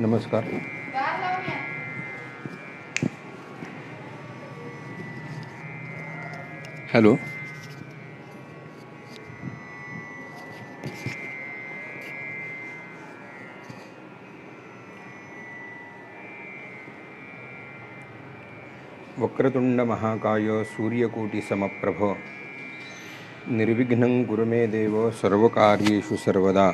नमस्कार. हॅलो. वक्रतुंड महाकाय सूर्यकोटि समप्रभ निर्विघ्नं कुरु मे देव सर्वकार्येषु सर्वदा.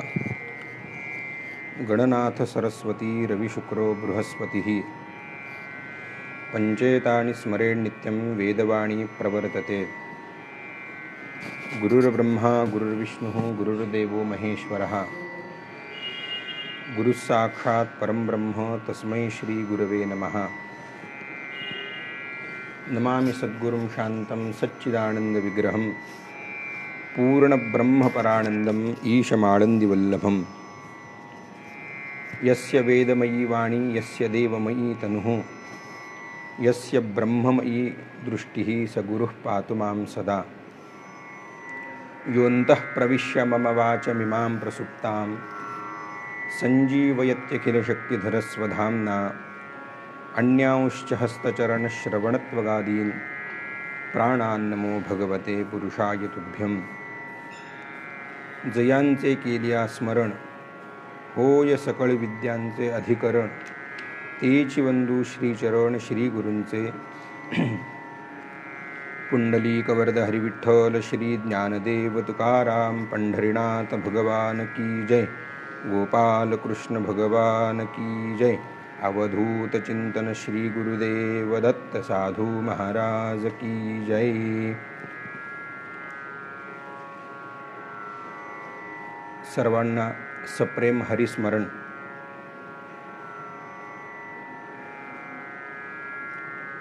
गणनाथ सरस्वती रविशुक्रो बृहस्पतिः पंचेतानि स्मरेन्नित्यं वेदवाणी प्रवर्तते. गुरुर्ब्रह्मा गुरुर्विष्णुः गुरुर्देवो महेश्वरः गुरुः साक्षात् परं ब्रह्म तस्मै श्री गुरवे नमः. नमामि सद्गुरुं शान्तं सच्चिदानन्दविग्रहं पूर्णब्रह्मपरानन्दम् ईशमानन्दिवल्लभम्. यस्य वेदमयी वाणी यस्य देवमयी तनुः यस्य ब्रह्ममयी दृष्टिः स गुरुः पातु मां सदा. योऽन्तः प्रविश्य मम वाचमिमां प्रसुप्तां सञ्जीवयत्यखिलशक्तिधरस्वधाम्ना अन्यांश्च हस्तचरणश्रवणत्वगादीन् प्राणान्नमो भगवते पुरुषाय तुभ्यं. जयांचे केलिया स्मरण होय सकळ विद्यांचे अधिकरण. तेची वंदू श्रीचरण श्री गुरूंचे. पुंडलीकवरद हरिविठ्ठल श्री ज्ञानदेव तुकाराम पंढरीनाथ भगवान की जय. गोपाल कृष्ण भगवान की जय. अवधूत चिंतन श्री गुरुदेव दत्त साधू महाराज की जय. सर्वांना सप्रेम हरिस्मरण.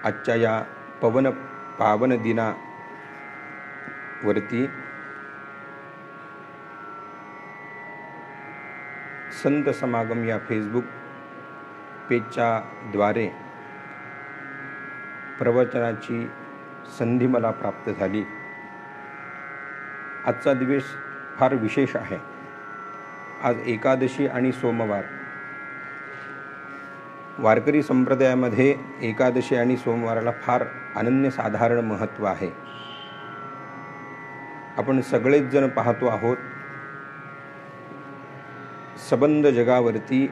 आजच्या या पावन दिनावरती संत समागम या फेसबुक पेजच्या द्वारे प्रवचनाची संधी मला प्राप्त झाली. आजचा दिवस फार विशेष आहे. आज एकादशी आणि सोमवार. वारकरी संप्रदायामध्ये एकादशी आणि सोमवाराला फार अनन्यसाधारण महत्त्व आहे. आपण सगळेच जण पाहतो आहोत, सबंध जगावरती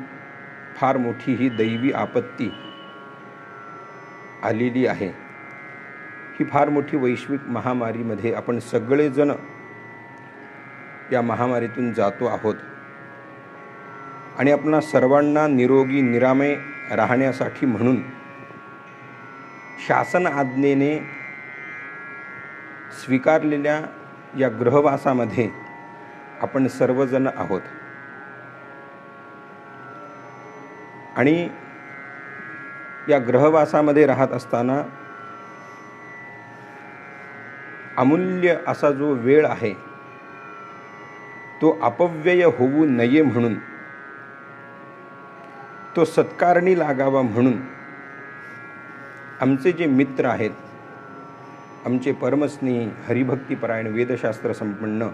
फार मोठी ही दैवी आपत्ती आलेली आहे. ही फार मोठी वैश्विक महामारीमध्ये आपण सगळेजण या महामारीतून जातो आहोत आणि आपणा सर्वांना निरोगी निरामय राहण्यासाठी म्हणून शासन आज्ञेने स्वीकारलेल्या या गृहवासामध्ये आपण सर्वजण आहोत. आणि या ग्रहवासामध्ये राहत असताना अमूल्य असा जो वेळ आहे तो अपव्यय होऊ नये म्हणून, तो सत्कारणी लागावा म्हणून आमचे जे मित्र आहेत, आमचे परमस्नेही हरिभक्तीपरायण वेदशास्त्र संपन्न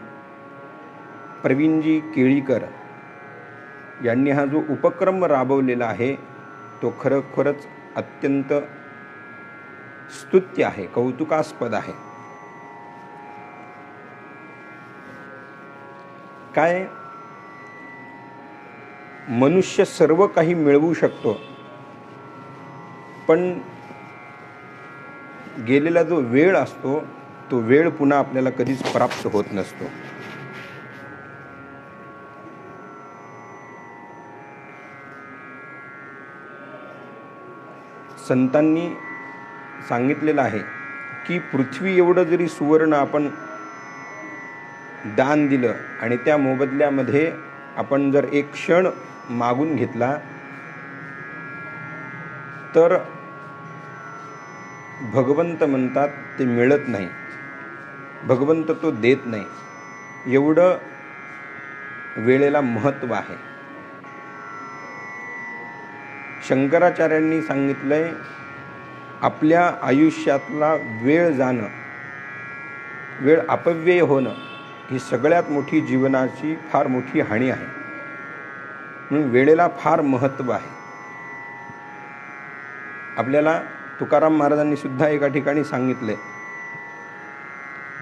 प्रवीणजी केळीकर यांनी हा जो उपक्रम राबवलेला आहे तो खरोखरच अत्यंत स्तुत्य आहे, कौतुकास्पद आहे. काय मनुष्य सर्व काही मिळवू शकतो, पण गेलेला जो वेळ असतो तो वेळ पुन्हा आपल्याला कधीच प्राप्त होत नसतो. संतांनी सांगितलेलं आहे की पृथ्वी एवढं जरी सुवर्ण आपण दान दिलं आणि त्या मोबदल्यामध्ये आपण जर एक क्षण मागून घेतला तर भगवंत म्हणतात ते मिळत नाही, भगवंत तो देत नाही. एवढं वेळेला महत्त्व आहे. शंकराचार्यांनी सांगितलंय आपल्या आयुष्यातला वेळ जाणं, वेळ अपव्यय होणं ही सगळ्यात मोठी जीवनाची फार मोठी हानी आहे. म्हणून वेळेला फार महत्त्व आहे. आपल्याला तुकाराम महाराजांनी सुद्धा एका ठिकाणी सांगितले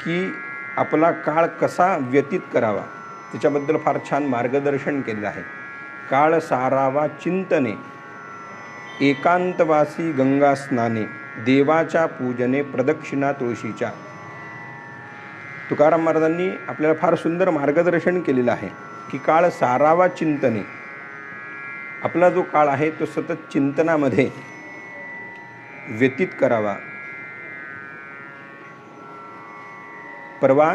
की आपला काळ कसा व्यतीत करावा, त्याच्याबद्दल फार छान मार्गदर्शन केलेलं आहे. काळ सारावा चिंतने, एकांतवासी गंगा स्नाने, देवाच्या पूजने प्रदक्षिणा तुळशीच्या. तुकाराम महाराजांनी आपल्याला फार सुंदर मार्गदर्शन केलेलं आहे की काळ सारावा चिंतने. आपला जो काळ आहे तो सतत चिंतनामध्ये व्यतीत करावा. परवा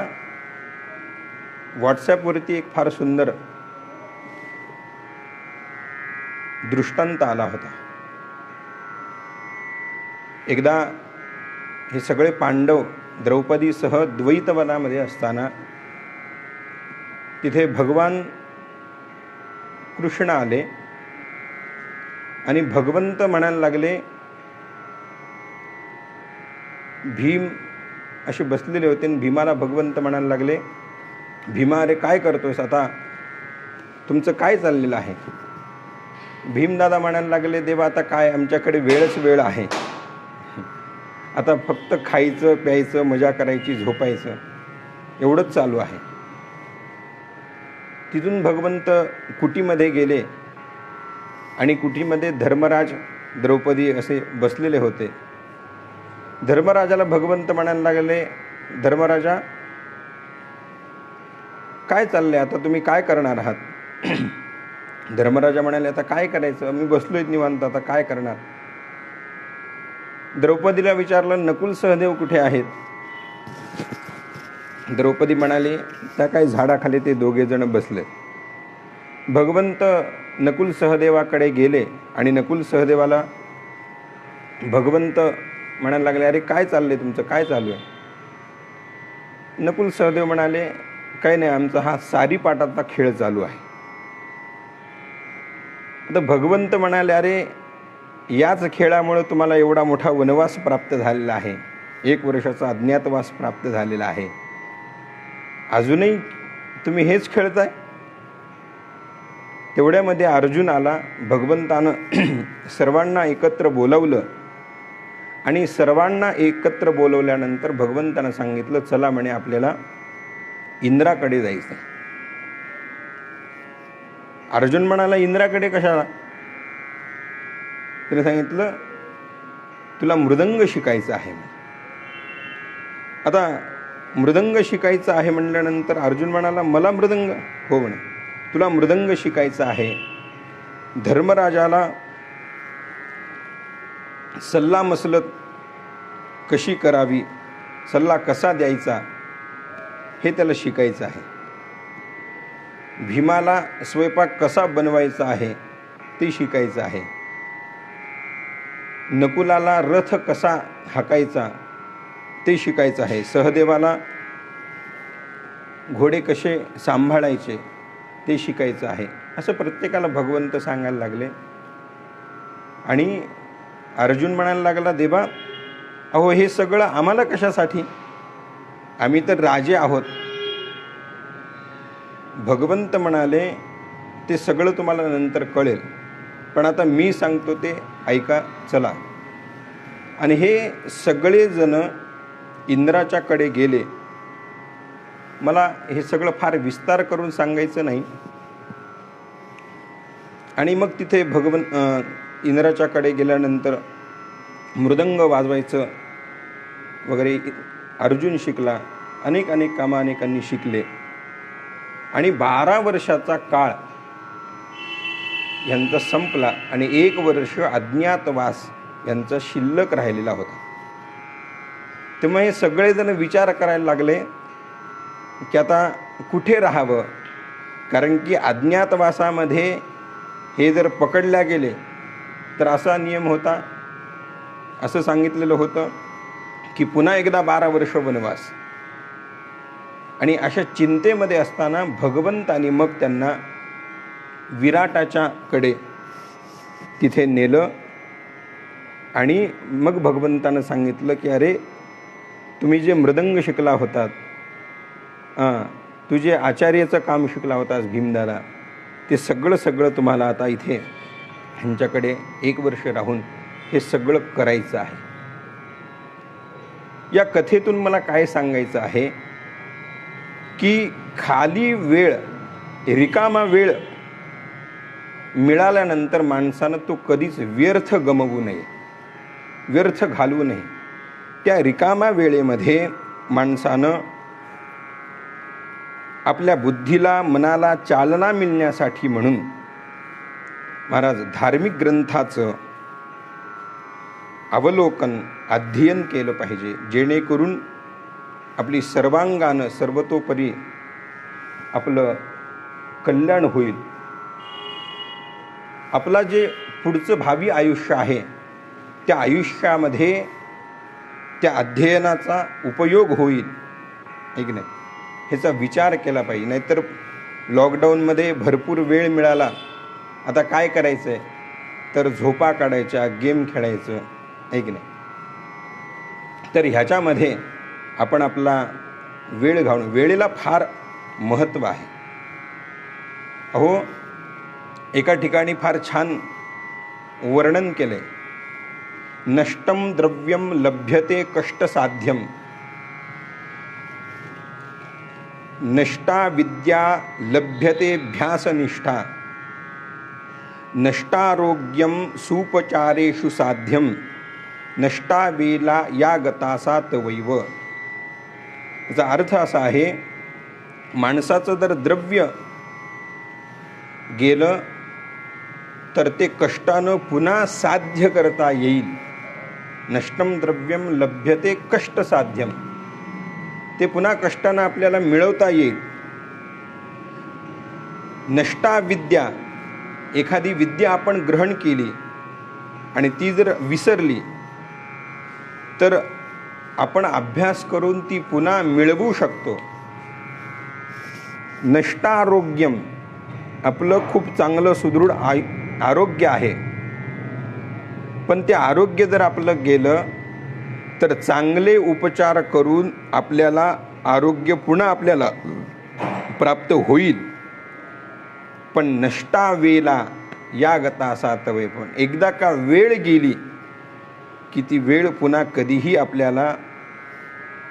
व्हॉट्सॲपवरती एक फार सुंदर दृष्टांत आला होता. एकदा हे सगळे पांडव द्रौपदीसह द्वैतवनामध्ये असताना तिथे भगवान कृष्ण आले आणि भगवंत म्हणायला लागले, भीम असे बसलेले होते आणि भीमाला भगवंत म्हणायला लागले, भीमा अरे काय करतोयस, आता तुमचं काय चाललेलं आहे. भीमदादा म्हणायला लागले, देवा आता काय, आमच्याकडे वेळच वेळ आहे, आता फक्त खायचं प्यायचं मजा करायची झोपायचं एवढंच चालू आहे. तिथून भगवंत कुटीमध्ये गेले आणि कुटीमध्ये धर्मराज द्रौपदी असे बसलेले होते. धर्मराजाला भगवंत म्हणायला लागले, धर्मराजा काय चालले, आता तुम्ही काय करणार आहात. धर्मराजा म्हणाले, आता काय करायचं, मी बसलोय निवांत, आता काय करणार. द्रौपदीला विचारलं, नकुल सहदेव कुठे आहेत. द्रौपदी म्हणाली, त्या काही झाडाखाली ते दोघे जण बसले. भगवंत नकुल सहदेवाकडे गेले आणि नकुल सहदेवाला भगवंत म्हणायला लागले, अरे काय चाललंय तुमचं, काय चालू आहे. नकुल सहदेव म्हणाले, काही नाही, आमचा हा सारीपाटाचा खेळ चालू आहे. आता भगवंत म्हणाले, अरे याच खेळामुळे तुम्हाला एवढा मोठा वनवास प्राप्त झालेला आहे, 1 वर्षाचा अज्ञातवास प्राप्त झालेला आहे, अजूनही तुम्ही हेच खेळताय. तेवढ्यामध्ये अर्जुन आला. भगवंतानं सर्वांना एकत्र बोलवलं आणि सर्वांना एकत्र बोलवल्यानंतर भगवंतानं सांगितलं, चला म्हणे आपल्याला इंद्राकडे जायचं. अर्जुन म्हणाला, इंद्राकडे कशाला. त्याने सांगितलं, तुला मृदंग शिकायचं आहे. आता मृदंग शिकायचं आहे म्हणल्यानंतर अर्जुन म्हणाला, मला मृदंग, हो म्हणे, तुला मृदंग शिकायचं आहे. धर्मराजाला सल्ला मसलत कशी करावी, सल्ला कसा द्यायचा हे त्याला शिकायचं आहे. भीमाला स्वयंपाक कसा बनवायचा आहे ते शिकायचं आहे. नकुलाला रथ कसा हाकायचा ते शिकायचं आहे. सहदेवाला घोडे कसे सांभाळायचे ते शिकायचं आहे. असं प्रत्येकाला भगवंत सांगायला लागले. आणि अर्जुन म्हणायला लागला, देवा अहो हे सगळं आम्हाला कशासाठी, आम्ही तर राजे आहोत. भगवंत म्हणाले, ते सगळं तुम्हाला नंतर कळेल, पण आता मी सांगतो ते ऐका, चला. आणि हे सगळेजण इंद्राच्याकडे गेले. मला हे सगळं फार विस्तार करून सांगायचं नाही. आणि मग तिथे इंद्राच्याकडे गेल्यानंतर मृदंग वाजवायचं वगैरे अर्जुन शिकला. अनेक कामं अनेकांनी शिकले. आणि 12 वर्षाचा काळ यांचा संपला आणि 1 वर्ष अज्ञातवास यांचा शिल्लक राहिलेला होता. तेव्हा हे सगळेजण विचार करायला लागले की आता कुठे राहावं, कारण की अज्ञातवासामध्ये हे जर पकडल्या गेले तर असा नियम होता, असं सांगितलेलं होतं की पुन्हा एकदा 12 वर्ष वनवास. आणि अशा चिंतेमध्ये असताना भगवंतानी मग त्यांना विराटाच्या कडे तिथे नेलं आणि मग भगवंतानं सांगितलं की अरे तुम्ही जे मृदंग शिकला होतात, तू जे आचार्याचं काम शिकला होतास भीमदादा, ते सगळं तुम्हाला आता इथे ह्यांच्याकडे 1 वर्ष राहून हे सगळं करायचं आहे. या कथेतून मला काय सांगायचं आहे की खाली वेळ, रिकामा वेळ मिळाल्यानंतर माणसानं तो कधीच व्यर्थ गमवू नये, व्यर्थ घालवू नये. त्या रिकामा वेळेमध्ये माणसानं आपल्या बुद्धीला, मनाला चालना मिळण्यासाठी म्हणून महाराज धार्मिक ग्रंथाचं अवलोकन, अध्ययन केलं पाहिजे, जेणेकरून आपली सर्वांगानं सर्वतोपरी आपलं कल्याण होईल. आपला जे पुढचं भावी आयुष्य आहे त्या आयुष्यामध्ये त्या अध्ययनाचा उपयोग होईल, आहे की नाही, ह्याचा विचार केला पाहिजे. नाहीतर लॉकडाऊनमध्ये भरपूर वेळ मिळाला, आता काय करायचं आहे तर झोपा काढायच्या, गेम खेळायचं, आहे की नाही. तर ह्याच्यामध्ये आपण आपला वेळ घालून, वेळेला फार महत्त्व आहे. अहो एका ठिकाणी फार छान वर्णन केलंय, नष्टम द्रव्यम लभ्यते कष्टसाध्यम, नष्टा विद्या लभ्यतेभ्यासनिष्ठा, नष्टारोग्यम सुपचारेषु साध्यम, नष्टा वेला या गतासा तवैव. याचा अर्थ असा आहे, माणसाचं जर द्रव्य गेलं तर ते कष्टानं पुन्हा साध्य करता येईल. नष्टम द्रव्यम लभ्यते कष्टसाध्यम, ते पुन्हा कष्टानं आपल्याला मिळवता येईल. नष्टा विद्या, एखादी विद्या आपण ग्रहण केली आणि ती जर विसरली तर आपण अभ्यास करून ती पुन्हा मिळवू शकतो. नष्टारोग्यम, आपलं खूप चांगलं सुदृढ आरोग्य आहे, पण ते आरोग्य जर आपलं गेलं तर चांगले उपचार करून आपल्याला आरोग्य पुन्हा आपल्याला प्राप्त होईल. पण नष्टा वेला या गतासा तवै, पण एकदा का वेळ गेली की ती वेळ पुन्हा कधीही आपल्याला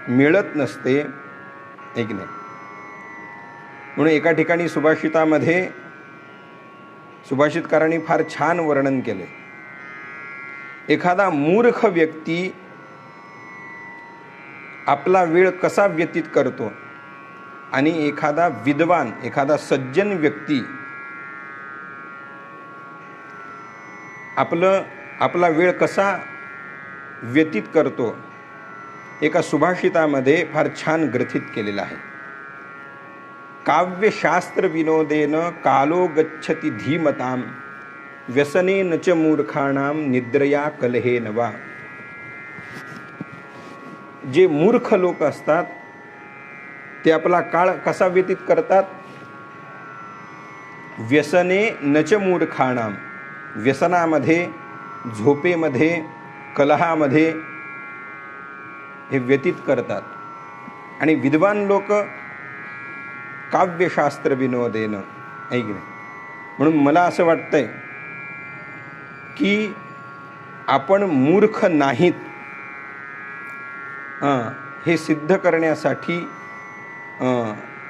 मिळत नसते, एक नाही. म्हणून एका ठिकाणी सुभाषितामध्ये सुभाषितकारांनी फार छान वर्णन केले. एखादा मूर्ख व्यक्ती आपला वेळ कसा व्यतीत करतो आणि एखादा विद्वान, एखादा सज्जन व्यक्ती आपला वेळ कसा व्यतीत करतो, एका सुभाषितामध्ये फार छान ग्रथित केलेलं आहे. काव्यशास्त्र विनोदेन कालो गच्छति धीमताम, व्यसनेन च मूर्खाणाम निद्रया कलहे नवा. जे मूर्ख लोक असतात ते आपला काळ कसा व्यतीत करतात, व्यसने नच मूर्खाणाम, व्यसनामध्ये, झोपेमध्ये, कलहामध्ये हे व्यतीत करतात. आणि विद्वान लोक काव्यशास्त्र विनोदेन, ऐक नाही. म्हणून मला असं वाटतंय की आपण मूर्ख नाहीत हे सिद्ध करण्यासाठी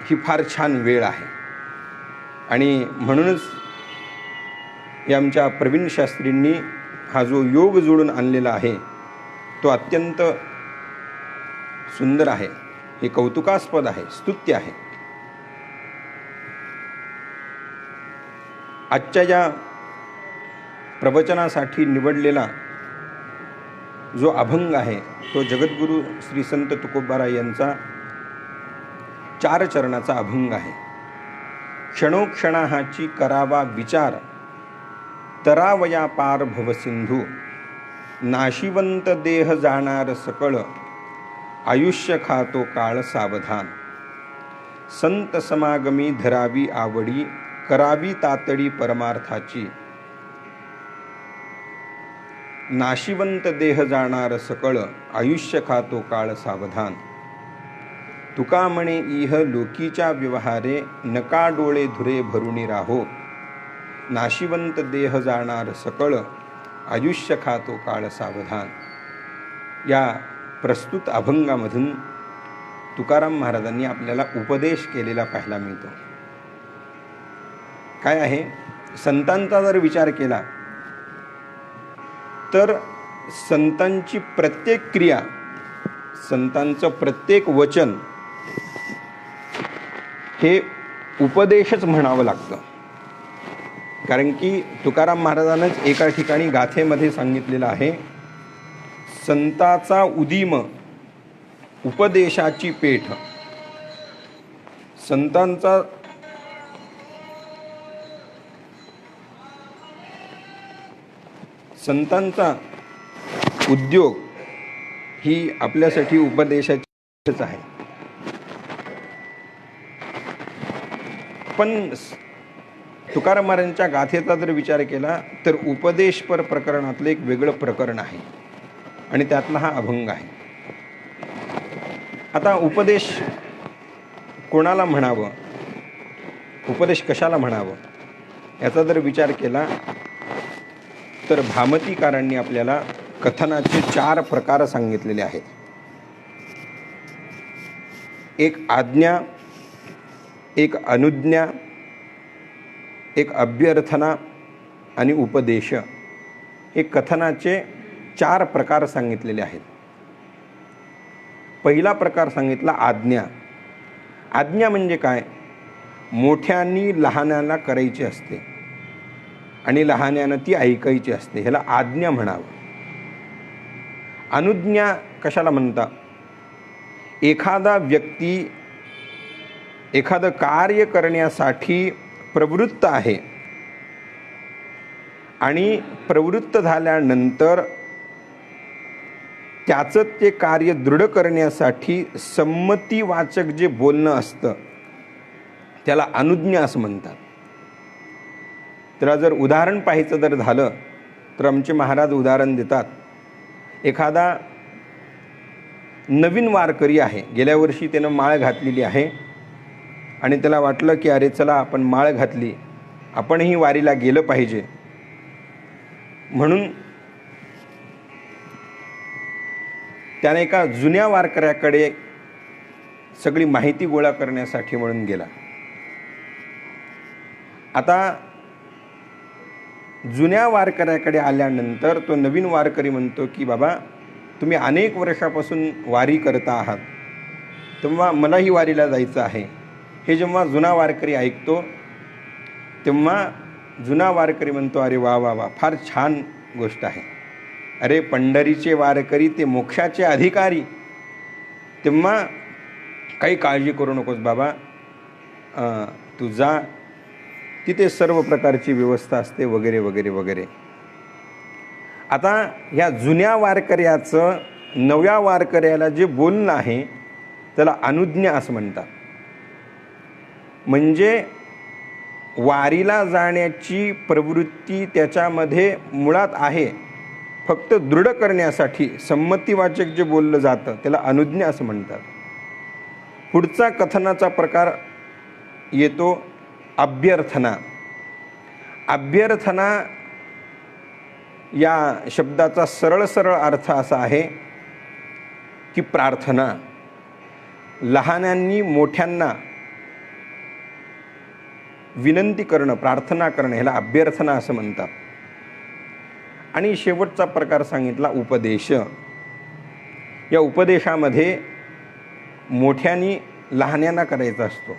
ही फार छान वेळ आहे. आणि म्हणूनच या आमच्या प्रवीण शास्त्रींनी हा जो योग जोडून आणलेला आहे तो अत्यंत सुंदर आहे, हे कौतुकास्पद आहे, स्तुत्य आहे. आजच्या या प्रवचनासाठी निवडलेला जो अभंग आहे तो जगद्गुरू श्री संत तुकोबाराय यांचा 4 चरणाचा अभंग आहे. क्षणोक्षणाची करावा विचार, तरावया पार भवसिंधू, नाशिवंत देह जाणार सकळ, आयुष्य खातो काळ सावधान. संत समागमी धरावी आवडी, करावी तातडी परमार्थाची. नाशिवंत देह जाणार सकळ, आयुष्य खातो काळ सावधान. तुका म्हणे इह लोकीच्या व्यवहारे, नका डोळे धुरे भरुनी राहो. नाशिवंत देह जाणार सकळ, आयुष्य खातो काळ सावधान. या प्रस्तुत अभंगामधून तुकाराम महाराजांनी आपल्याला उपदेश केलेला पाहायला मिळतो. काय आहे? संतांचा जर विचार केला तर संतांची प्रत्येक क्रिया, संतांचं प्रत्येक वचन हे उपदेशच म्हणावं लागतं. कारण की तुकाराम महाराजांनीच एका ठिकाणी गाथेमध्ये सांगितलेलं आहे, संताचा उदीम उपदेशाची पेठ. संतांचा उद्योग ही आपल्यासाठी उपदेशाचीच आहे. पण तुकाराम महाराजांच्या गाथेचा जर विचार केला तर उपदेशपर प्रकरणातलं एक वेगळं प्रकरण आहे आणि त्यातला हा अभंग आहे. आता उपदेश कोणाला म्हणावं, उपदेश कशाला म्हणावं याचा जर विचार केला तर भामतीकारांनी आपल्याला कथनाचे 4 प्रकार सांगितलेले आहेत. एक आज्ञा, एक अनुज्ञा, एक अभ्यर्थना आणि उपदेश, हे कथनाचे 4 प्रकार सांगितलेले आहेत. पहिला प्रकार सांगितला आज्ञा. आज्ञा म्हणजे काय? मोठ्यांनी लहानाला करायची असते आणि लहान्यानं ती ऐकायची असते, ह्याला आज्ञा म्हणावं. अनुज्ञा कशाला म्हणतात? एखादा व्यक्ती एखादं कार्य करण्यासाठी प्रवृत्त आहे आणि प्रवृत्त झाल्यानंतर त्याचं ते कार्य दृढ करण्यासाठी संमतीवाचक जे बोलणं असतं त्याला अनुज्ञा असं म्हणतात. त्याला जर उदाहरण पाहायचं जर झालं तर आमचे महाराज उदाहरण देतात. एखादा नवीन वारकरी आहे, गेल्या वर्षी त्यानं माळ घातलेली आहे आणि त्याला वाटलं की अरे चला आपण माळ घातली, आपणही वारीला गेलं पाहिजे, म्हणून त्याने एका जुन्या वारकऱ्याकडे सगळी माहिती गोळा करण्यासाठी म्हणून गेला. आता जुन्या वारकऱ्याकडे आल्यानंतर तो नवीन वारकरी म्हणतो की बाबा तुम्ही अनेक वर्षापासून वारी करता आहात, तेव्हा मलाही वारीला जायचं आहे. हे जेव्हा जुना वारकरी ऐकतो तेव्हा जुना वारकरी म्हणतो अरे वा वा वा, फार छान गोष्ट आहे. अरे पंढरीचे वारकरी ते मोक्षाचे अधिकारी, तेव्हा काही काळजी करू नकोस बाबा, तू जा, तिथे सर्व प्रकारची व्यवस्था असते वगैरे वगैरे वगैरे. आता ह्या जुन्या वारकऱ्याचं नव्या वारकऱ्याला जे बोलणं आहे त्याला अनुज्ञा असं म्हणतात. म्हणजे वारीला जाण्याची प्रवृत्ती त्याच्यामध्ये मुळात आहे, फक्त दृढ करण्यासाठी संमतीवाचक जे बोललं जातं त्याला अनुज्ञा असं म्हणतात. पुढचा कथनाचा प्रकार येतो अभ्यर्थना. अभ्यर्थना या शब्दाचा सरळ सरळ अर्थ असा आहे की प्रार्थना. लहानांनी मोठ्यांना विनंती करणं, प्रार्थना करणं, ह्याला अभ्यर्थना असं म्हणतात. आणि शेवटचा प्रकार सांगितला उपदेश. या उपदेशामध्ये मोठ्यांनी लहान्यांना करायचा असतो.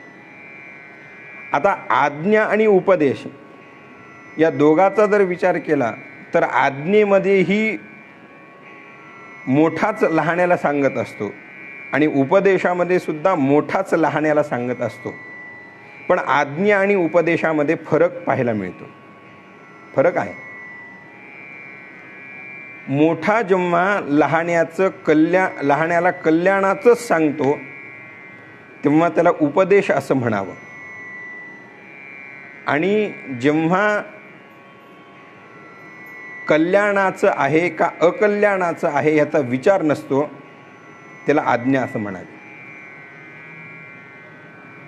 आता आज्ञा आणि उपदेश या दोघाचा जर विचार केला तर आज्ञेमध्येही मोठाच लहान्याला सांगत असतो आणि उपदेशामध्ये सुद्धा मोठाच लहान्याला सांगत असतो. पण आज्ञा आणि उपदेशामध्ये फरक पाहायला मिळतो. फरक आहे. मोठा जेव्हा लहान्याला कल्याणाचंच सांगतो तेव्हा त्याला उपदेश असं म्हणावं. आणि जेव्हा कल्याणाचं आहे का अकल्याणाचं आहे याचा विचार नसतो, त्याला आज्ञा असं म्हणाले.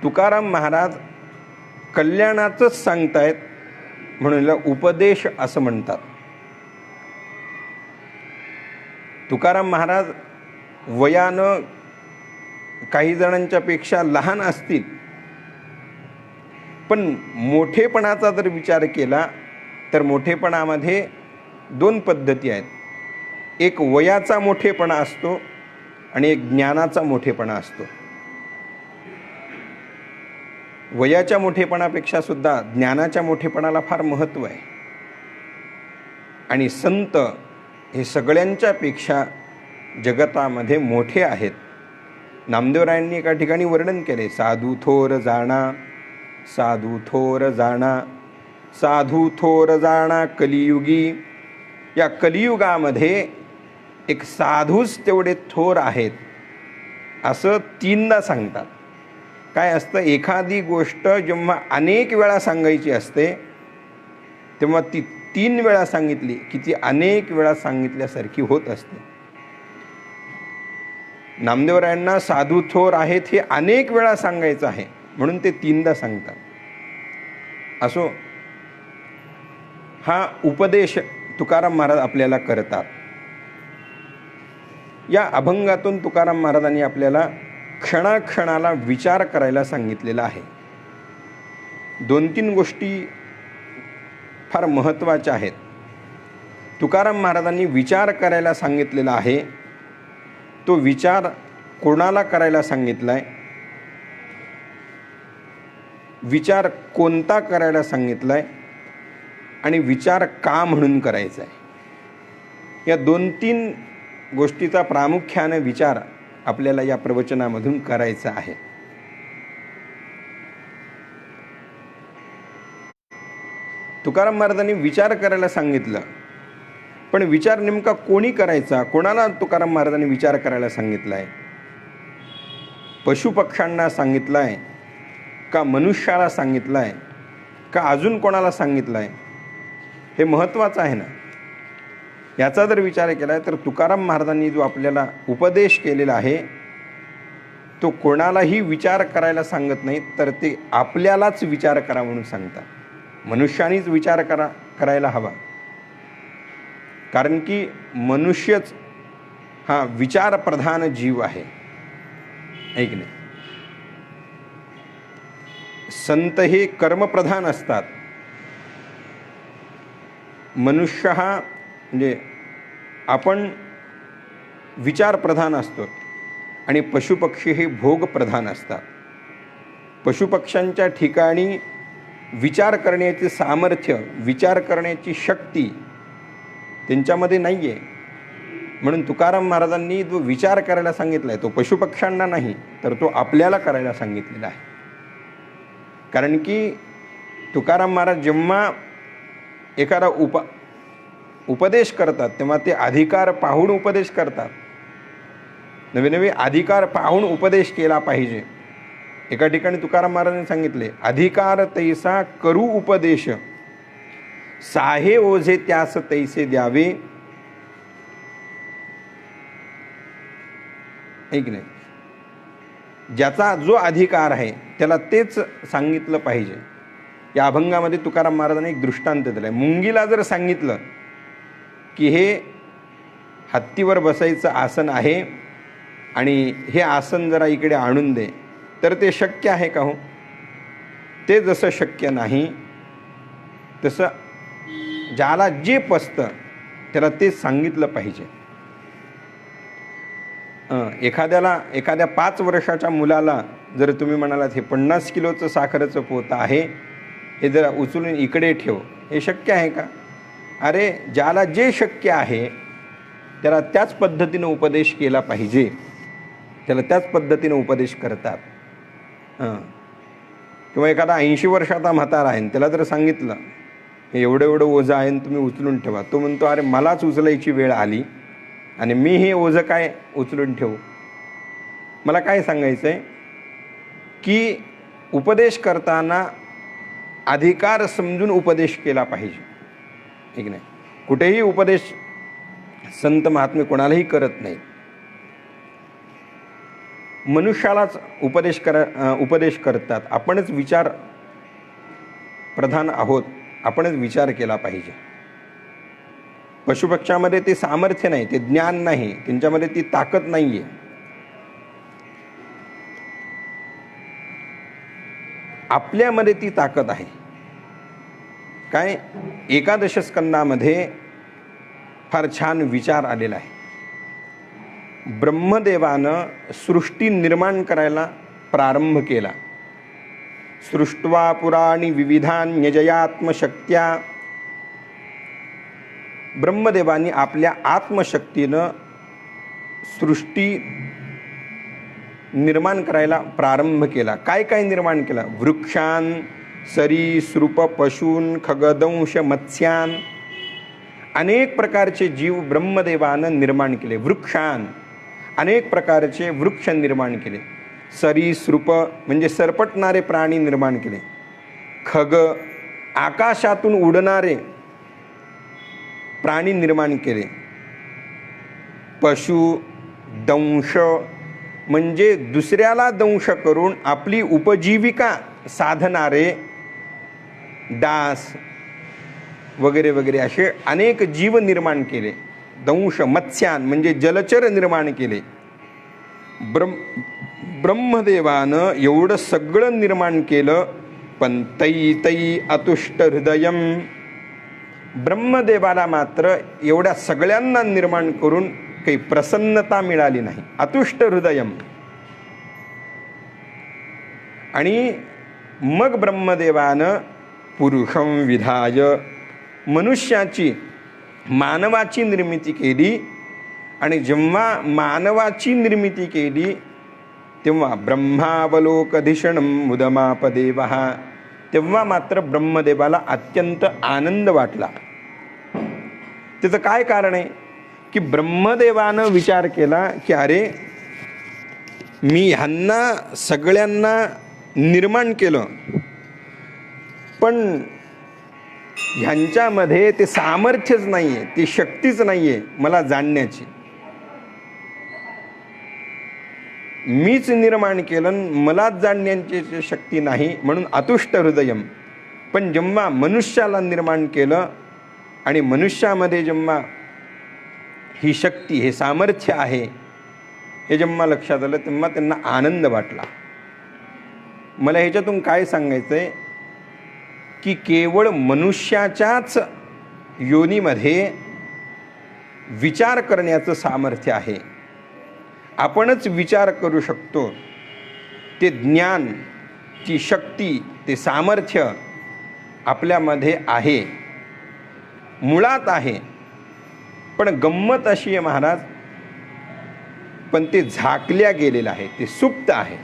तुकाराम महाराज कल्याणाचंच सांगतायत म्हणून याला उपदेश असं म्हणतात. तुकाराम महाराज वयानं काही जणांच्या पेक्षा लहान असतील, पण मोठेपणाचा जर विचार केला तर मोठेपणामध्ये दोन पद्धती आहेत. एक वयाचा मोठेपणा असतो आणि एक ज्ञानाचा मोठेपणा असतो. वयाच्या मोठेपणापेक्षा सुद्धा ज्ञानाच्या मोठेपणाला फार महत्त्व आहे. आणि संत हे सगळ्यांच्यापेक्षा जगतामध्ये मोठे आहेत. नामदेवरायांनी एका ठिकाणी वर्णन केले, साधू थोर जाणा, साधू थोर जाणा, साधू थोर जाणा कलियुगी. या कलियुगामध्ये एक साधूच तेवढे थोर आहेत असं तीनदा सांगतात. काय असतं, एखादी गोष्ट जेव्हा अनेक वेळा सांगायची असते तेव्हा ती 3 वेळा सांगितली की ती अनेक वेळा सांगितल्यासारखी होत असते. नामदेवरायांना साधू थोर आहेत हे अनेक वेळा सांगायचं आहे म्हणून ते 3दा सांगतात. असो, हा उपदेश तुकाराम महाराज आपल्याला करतात. या अभंगातून तुकाराम महाराजांनी आपल्याला क्षणाक्षणाला विचार करायला सांगितलेला आहे. 2-3 गोष्टी फार महत्त्वाच्या आहेत. तुकाराम महाराजांनी विचार करायला सांगितलेला आहे. तो विचार कोणाला करायला सांगितला आहे, विचार कोणता करायला सांगितला आहे आणि विचार का म्हणून करायचा आहे. या 2-3 गोष्टीचा प्रामुख्याने विचार आपल्याला या प्रवचनामधून करायचा आहे. तुकाराम महाराजांनी विचार करायला सांगितलं, पण विचार नेमका कोणी करायचा, कोणाला तुकाराम महाराजांनी विचार करायला सांगितला आहे? पशुपक्ष्यांना सांगितलं आहे का मनुष्याला सांगितलं आहे का अजून कोणाला सांगितलं आहे? हे महत्त्वाचं आहे ना. याचा जर विचार केला तर तुकाराम महाराजांनी जो आपल्याला उपदेश केलेला आहे तो कोणालाही विचार करायला सांगत नाही, तर ते आपल्यालाच विचार करा म्हणून सांगतात. मनुष्यानेच विचार करायला हवा, कारण की मनुष्यच हा विचारप्रधान जीव आहे. ऐक नाही, संत हे कर्मप्रधान असतात. मनुष्य हा म्हणजे आपण विचारप्रधान असतो आणि पशुपक्षी हे भोगप्रधान असतात. पशुपक्ष्यांच्या ठिकाणी विचार करण्याचे सामर्थ्य, विचार करण्याची शक्ती त्यांच्यामध्ये नाही आहे. म्हणून तुकाराम महाराजांनी जो विचार करायला सांगितला आहे तो पशुपक्ष्यांना नाही, तर तो आपल्याला करायला सांगितलेला आहे. कारण की तुकाराम महाराज जेव्हा एखादा उपदेश करतात तेव्हा ते अधिकार पाहून उपदेश करतात. नवे नवे अधिकार पाहून उपदेश केला पाहिजे. एका ठिकाणी तुकाराम महाराजांनी सांगितले, अधिकार तैसा करू उपदेश, साहे ओझे त्यास तैसे द्यावे. ऐक नाही, ज्याचा जो अधिकार आहे त्याला तेच सांगितलं पाहिजे. या अभंगामध्ये तुकाराम महाराजांनी एक दृष्टांत दिला आहे. मुंगीला जर सांगितलं की हे हत्तीवर बसायचं आसन आहे आणि हे आसन जरा इकडे आणून दे, तर ते शक्य आहे का हो? ते जसं शक्य नाही तसं ज्याला जे पचतं त्याला ते सांगितलं पाहिजे. एखाद्या 5 वर्षाच्या मुलाला जर तुम्ही म्हणालात हे 50 किलोचं साखरेचं पोतं आहे, हे जरा उचलून इकडे ठेव, हे शक्य आहे का? अरे, ज्याला जे शक्य आहे त्याला त्याच पद्धतीनं उपदेश केला पाहिजे. त्याला त्याच पद्धतीनं उपदेश करतात. किंवा एखादा 80 वर्षाचा म्हातारा आहे, त्याला जर सांगितलं हे एवढं एवढं ओझं आहे तुम्ही उचलून ठेवा, तो म्हणतो अरे मलाच उचलायची वेळ आली आणि मी हे ओझं काय उचलून ठेवू? मला काय सांगायचं आहे की उपदेश करताना अधिकार समजून उपदेश केला पाहिजे. ठीक नाही, कुठेही उपदेश संत महात्मे कोणालाही करत नाहीत. मनुष्यालाच उपदेश करतात. आपणच विचार प्रधान आहोत, आपणच विचार केला पाहिजे. पशुपक्ष्यामध्ये ते सामर्थ्य नाही, ते ज्ञान नाही, त्यांच्यामध्ये ती ताकद नाही आहे. आपल्यामध्ये ती ताकद आहे. काय? एकादश स्कंदामध्ये फार छान विचार आलेला आहे. ब्रह्मदेवानं सृष्टी निर्माण करायला प्रारंभ केला. सृष्ट्वा पुराणी विविधान्यजयात्मशक्त्या. ब्रह्मदेवानी आपल्या आत्मशक्तीनं सृष्टी निर्माण करायला प्रारंभ केला. काय काय निर्माण केला? वृक्षान, सरीसृप, पशून, खगदंश, मत्स्यान. अनेक प्रकारचे जीव ब्रह्मदेवानं निर्माण केले. वृक्षान, अनेक प्रकारचे वृक्ष निर्माण केले. सरीसृप म्हणजे सरपटणारे प्राणी निर्माण केले. खग, आकाशातून उडणारे प्राणी निर्माण केले. पशु, दंश म्हणजे दुसऱ्याला दंश करून आपली उपजीविका साधणारे डास वगैरे वगैरे असे अनेक जीव निर्माण केले. दंश, मत्स्यान म्हणजे जलचर निर्माण केले. ब्रह्मदेवानं एवढं सगळं निर्माण केलं, पण तै अतुष्ट हृदयम. ब्रह्मदेवाला मात्र एवढ्या सगळ्यांना निर्माण करून काही प्रसन्नता मिळाली नाही. अतुष्ट हृदयम. आणि मग ब्रह्मदेवानं पुरुषं विधाय मनुष्याची, मानवाची निर्मिती केली. आणि जेव्हा मानवाची निर्मिती केली तेव्हा ब्रह्मावलोकधिषणं मुदमापदेवः. तेव्हा मात्र ब्रह्मदेवाला अत्यंत आनंद वाटला. त्याचं काय कारण आहे? की ब्रह्मदेवानं विचार केला की अरे, मी ह्यांना सगळ्यांना निर्माण केलं, पण ह्यांच्यामध्ये ते सामर्थ्यच नाही आहे, ती शक्तीच नाही आहे मला जाणण्याची. मीच निर्माण केलं, मलाच जाणण्याची शक्ती नाही, म्हणून अतुष्ट हृदयम. पण जेव्हा मनुष्याला निर्माण केलं आणि मनुष्यामध्ये जेव्हा ही शक्ती, हे सामर्थ्य आहे, हे जेव्हा लक्षात आलं तेव्हा त्यांना आनंद वाटला. मला ह्याच्यातून काय सांगायचं आहे की केवळ मनुष्याच्याच योनीमध्ये विचार करण्याचं सामर्थ्य आहे. आपणच विचार करू शकतो. ते ज्ञान, ती शक्ती, ते सामर्थ्य आपल्यामध्ये आहे, मुळात आहे. पण गंमत अशी आहे महाराज, पण ते झाकल्या गेलेलं आहे, ते सुप्त आहे.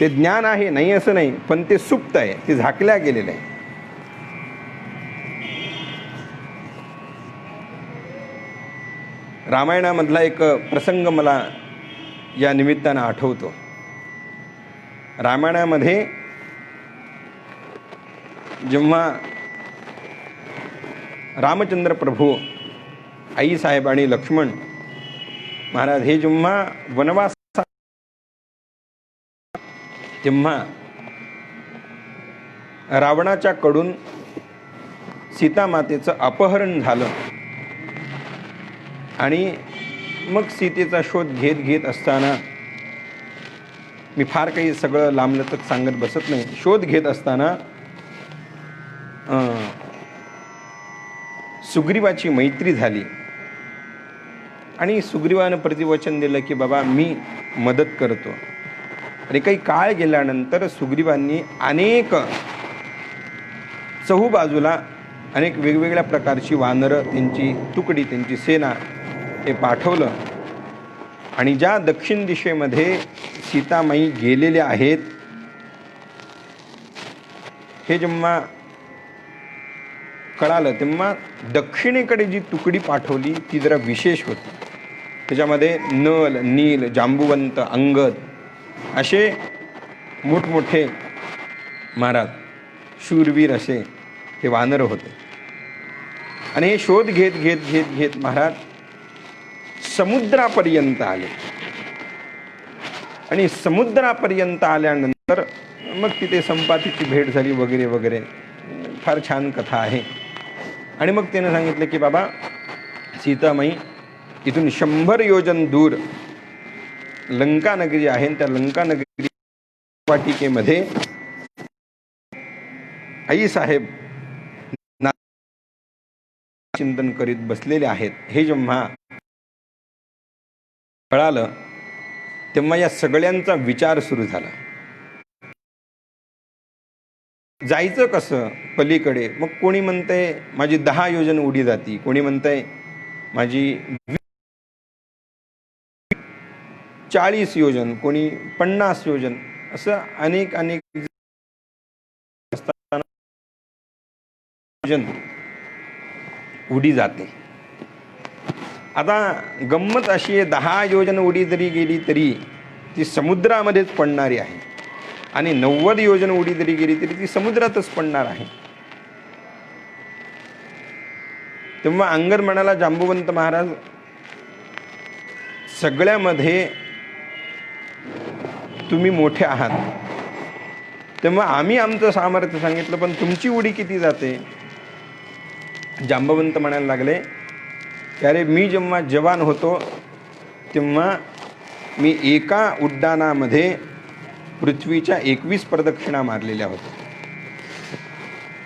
ते ज्ञान आहे, नाही असं नाही, पण ते सुप्त आहे, ते झाकल्या गेलेलं आहे. रामायणामधला एक प्रसंग मला या निमित्तानं आठवतो. रामायणामध्ये जेव्हा रामचंद्र प्रभू, आईसाहेब आणि लक्ष्मण महाराज हे जेव्हा वनवास, तेव्हा रावणाच्या कडून सीतामातेचं अपहरण झालं. आणि मग सीतेचा शोध घेत असताना, मी फार काही सगळं लांबलचक सांगत बसत नाही, शोध घेत असताना सुग्रीवाची मैत्री झाली. आणि सुग्रीवानं प्रतिवचन दिलं की बाबा मी मदत करतो. आणि काही काळ गेल्यानंतर सुग्रीवांनी अनेक चहूबाजूला अनेक वेगवेगळ्या प्रकारची वानरं, त्यांची तुकडी, त्यांची सेना हे पाठवलं. आणि ज्या दक्षिण दिशेमध्ये सीतामाई गेलेल्या आहेत, हे जेव्हा कळालं तेव्हा दक्षिणेकडे जी तुकडी पाठवली ती जरा विशेष होती. त्याच्यामध्ये नल, नील, जांबुवंत, अंगद असे मोठमोठे महाराज शूरवीर असे हे वानर होते. आणि हे शोध घेत घेत घेत घेत महाराज समुद्रापर्यंत आले. आणि समुद्रापर्यंत आल्यानंतर मग तिथे संपातीची भेट झाली वगैरे वगैरे. फार छान कथा आहे. आणि मग त्यानं सांगितलं की बाबा सीतामाई इथून 100 योजन दूर लंका नगरी आहे. त्या लंका नगरी वाटिकेमध्ये आई साहेब चिंतन करीत बसलेले आहेत. हे जेव्हा कळालं तेव्हा या सगळ्यांचा विचार सुरू झाला. जायचं कसं पलीकडे. मग कोणी म्हणतंय माझी 10 योजन उडी जाती, कोणी म्हणतंय माझी 40 योजन, कोणी 50 योजन, असं अनेक योजन उडी जाते. आता गंमत अशी आहे 10 योजन उडी जरी गेली तरी ती समुद्रामध्येच पडणारी आहे आणि 90 योजन उडी जरी गेली तरी ती समुद्रातच पडणार आहे. तेव्हा अंगद म्हणाला जांबुवंत महाराज सगळ्यामध्ये तुम्ही मोठे आहात, तेव्हा आम्ही आमचं सामर्थ्य सांगितलं, पण तुमची उडी किती जाते. जांबवंत म्हणायला लागले की अरे मी जेव्हा जवान होतो तेव्हा मी एका उड्डाणामध्ये पृथ्वीच्या 21 प्रदक्षिणा मारलेल्या होत्या.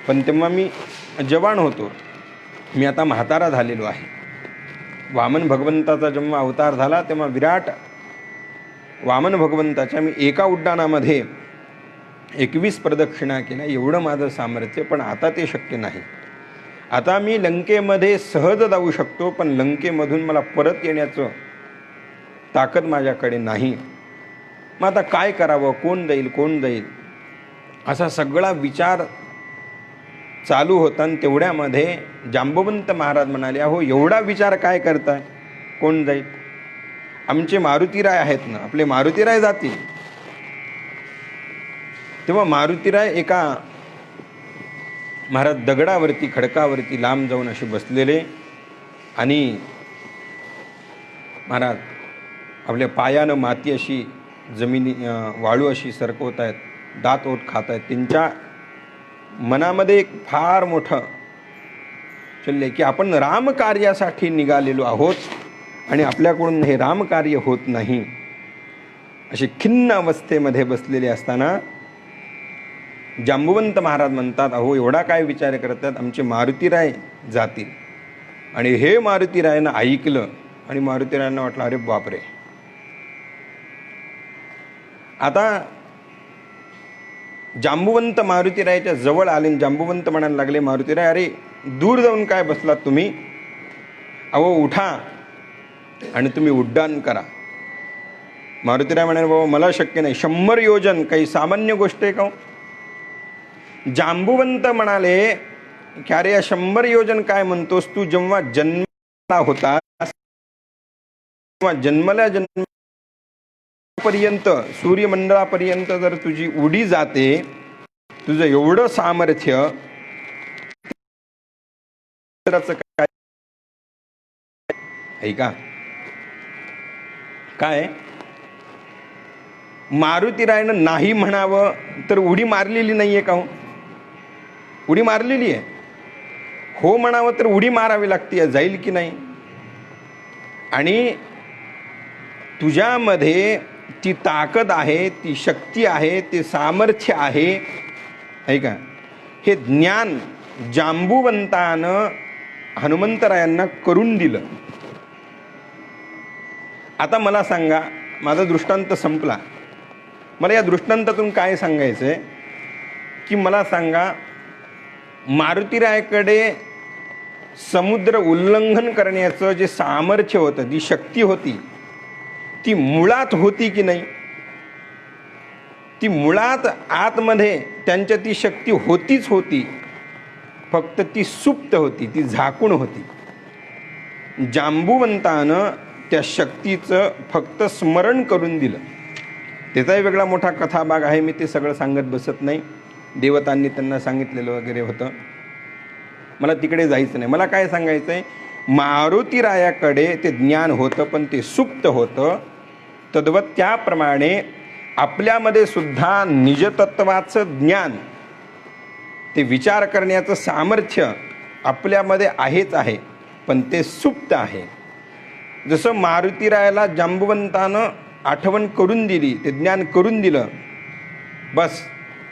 पण तेव्हा मी जवान होतो. मी आता म्हातारा झालेलो आहे. वामन भगवंताचा जेव्हा अवतार झाला तेव्हा विराट वामन भगवंताच्या मी एका उड्डाणामध्ये 21 प्रदक्षिणा केल्या. एवढं माझं सामर्थ्य, पण आता ते शक्य नाही. आता मी लंकेमध्ये सहज जाऊ शकतो, पण लंकेमधून मला परत येण्याचं ताकद माझ्याकडे नाही. मग आता काय करावं, कोण जाईल असा सगळा विचार चालू होता. आणि तेवढ्यामध्ये जांबवंत महाराज म्हणाले अहो एवढा विचार काय करताय, कोण जाईल. आमचे मारुतीराय आहेत ना, आपले मारुतीराय जातील. तेव्हा मारुतीराय एका महाराज दगडावरती खडकावरती लांब जाऊन असे बसलेले आणि महाराज आपल्या पायानं माती अशी जमिनी वाळू अशी सरकवत आहेत, दात ओठ खात आहेत. त्यांच्या मनामध्ये एक फार मोठं चलले की आपण रामकार्यासाठी निघालेलो आहोत आणि आपल्याकडून हे रामकार्य होत नाही. असे खिन्न अवस्थेमध्ये बसलेले असताना जांबुवंत महाराज म्हणतात अहो एवढा काय विचार करतात, आमचे मारुतीराय जातील. आणि हे मारुतीरायनं ऐकलं आणि मारुतीरायांना वाटलं अरे बापरे. आता जांबुवंत मारुतीरायाच्या जवळ आले. जांबुवंत म्हणायला लागले मारुतीराय अरे दूर जाऊन काय बसलात तुम्ही, अहो उठा आणि तुम्ही उड्डाण करा. मारुतीराय म्हणाले बाबा मला शक्य नाही, 100 योजन काही सामान्य गोष्ट आहे का. जांबुवंत म्हणाले की अरे या 100 योजन काय म्हणतोस तू, जेव्हा जन्मला होता जन्मपर्यंत सूर्यमंडळापर्यंत जर तुझी उडी जाते, तुझं एवढं सामर्थ्य, काय ऐका काय मारुतीरायनं नाही म्हणावं तर उडी मारलेली नाहीये का. उडी मारलेली आहे. हो म्हणावं तर उडी मारावी लागते, जाईल की नाही. आणि तुझ्यामध्ये ती ताकद आहे, ती शक्ती आहे, ते सामर्थ्य आहे, ऐका हे ज्ञान जांबुवंतानं हनुमंतरायांना करून दिलं. आता मला सांगा, माझा दृष्टांत संपला. मला या दृष्टांतातून काय सांगायचं आहे की मला सांगा मारुतीरायाकडे समुद्र उल्लंघन करण्याचं जे सामर्थ्य होतं, जी शक्ती होती, ती मुळात होती की नाही. ती मुळात आतमध्ये त्यांच्या ती शक्ती होतीच होती, फक्त ती सुप्त होती, ती झाकून होती. जांबुवंतानं त्या शक्तीचं फक्त स्मरण करून दिलं. त्याचाही वेगळा मोठा कथाभाग आहे, मी ते सगळं सांगत बसत नाही. देवतांनी त्यांना सांगितलेलं वगैरे होतं. मला तिकडे जायचं नाही. मला काय सांगायचं आहे, मारुतीरायाकडे ते ज्ञान होतं पण ते सुप्त होतं. तद्वत त्याप्रमाणे आपल्यामध्ये सुद्धा निजतत्वाचं ज्ञान, ते विचार करण्याचं सामर्थ्य आपल्यामध्ये आहेच आहे, पण ते सुप्त आहे. जसं मारुतीरायाला जांबुवंतानं आठवण करून दिली, ते ज्ञान करून दिलं, बस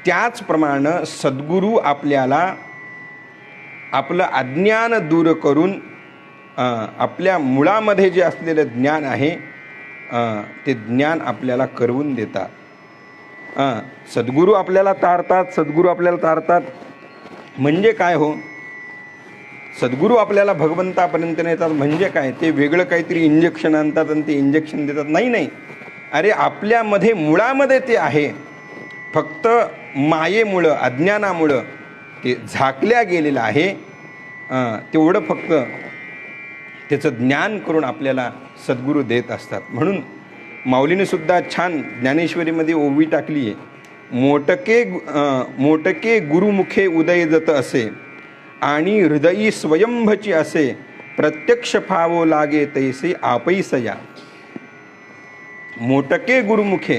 त्याचप्रमाणे सद्गुरू आपल्याला आपलं अज्ञान दूर करून आपल्या मुळामध्ये जे असलेलं ज्ञान आहे ते ज्ञान आपल्याला करवून देतात. सद्गुरू आपल्याला तारतात. सद्गुरू आपल्याला तारतात म्हणजे काय हो? सद्गुरू आपल्याला भगवंतापर्यंत नेतात म्हणजे काय? ते वेगळं काहीतरी इंजेक्शन आणतात आणि ते इंजेक्शन देतात? नाही नाही. अरे आपल्यामध्ये मुळामध्ये ते आहे, फक्त मायेमुळं अज्ञानामुळं ते झाकल्या गेलेलं आहे. तेवढं फक्त त्याचं ज्ञान करून आपल्याला सद्गुरू देत असतात. म्हणून माऊलीने सुद्धा छान ज्ञानेश्वरीमध्ये ओवी टाकली आहे, मोटके गुरुमुखे उदय जत असे आणि हृदयी स्वयंभची असे प्रत्यक्ष फावो लागे तैसे आपैसया. मोटके गुरुमुखे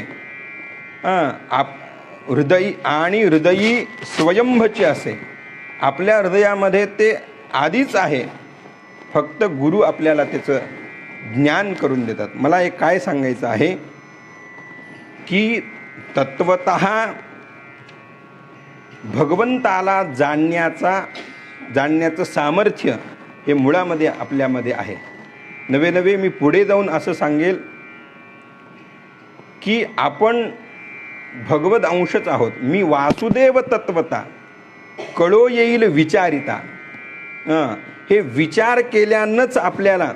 हृदयी आणि हृदयी स्वयंभची असे, आपल्या हृदयामध्ये ते आधीच आहे, फक्त गुरु आपल्याला त्याचं ज्ञान करून देतात. मला एक काय सांगायचं आहे की तत्वतः भगवंताला जाणण्याचं सामर्थ्य हे मुळामध्ये आपल्यामध्ये आहे. नवे नवे मी पुढे जाऊन असं सांगेल की आपण भगवद अंशच आहोत. मी वासुदेव तत्वता कळो येईल विचारिता. हे विचार केल्यानंच आपल्याला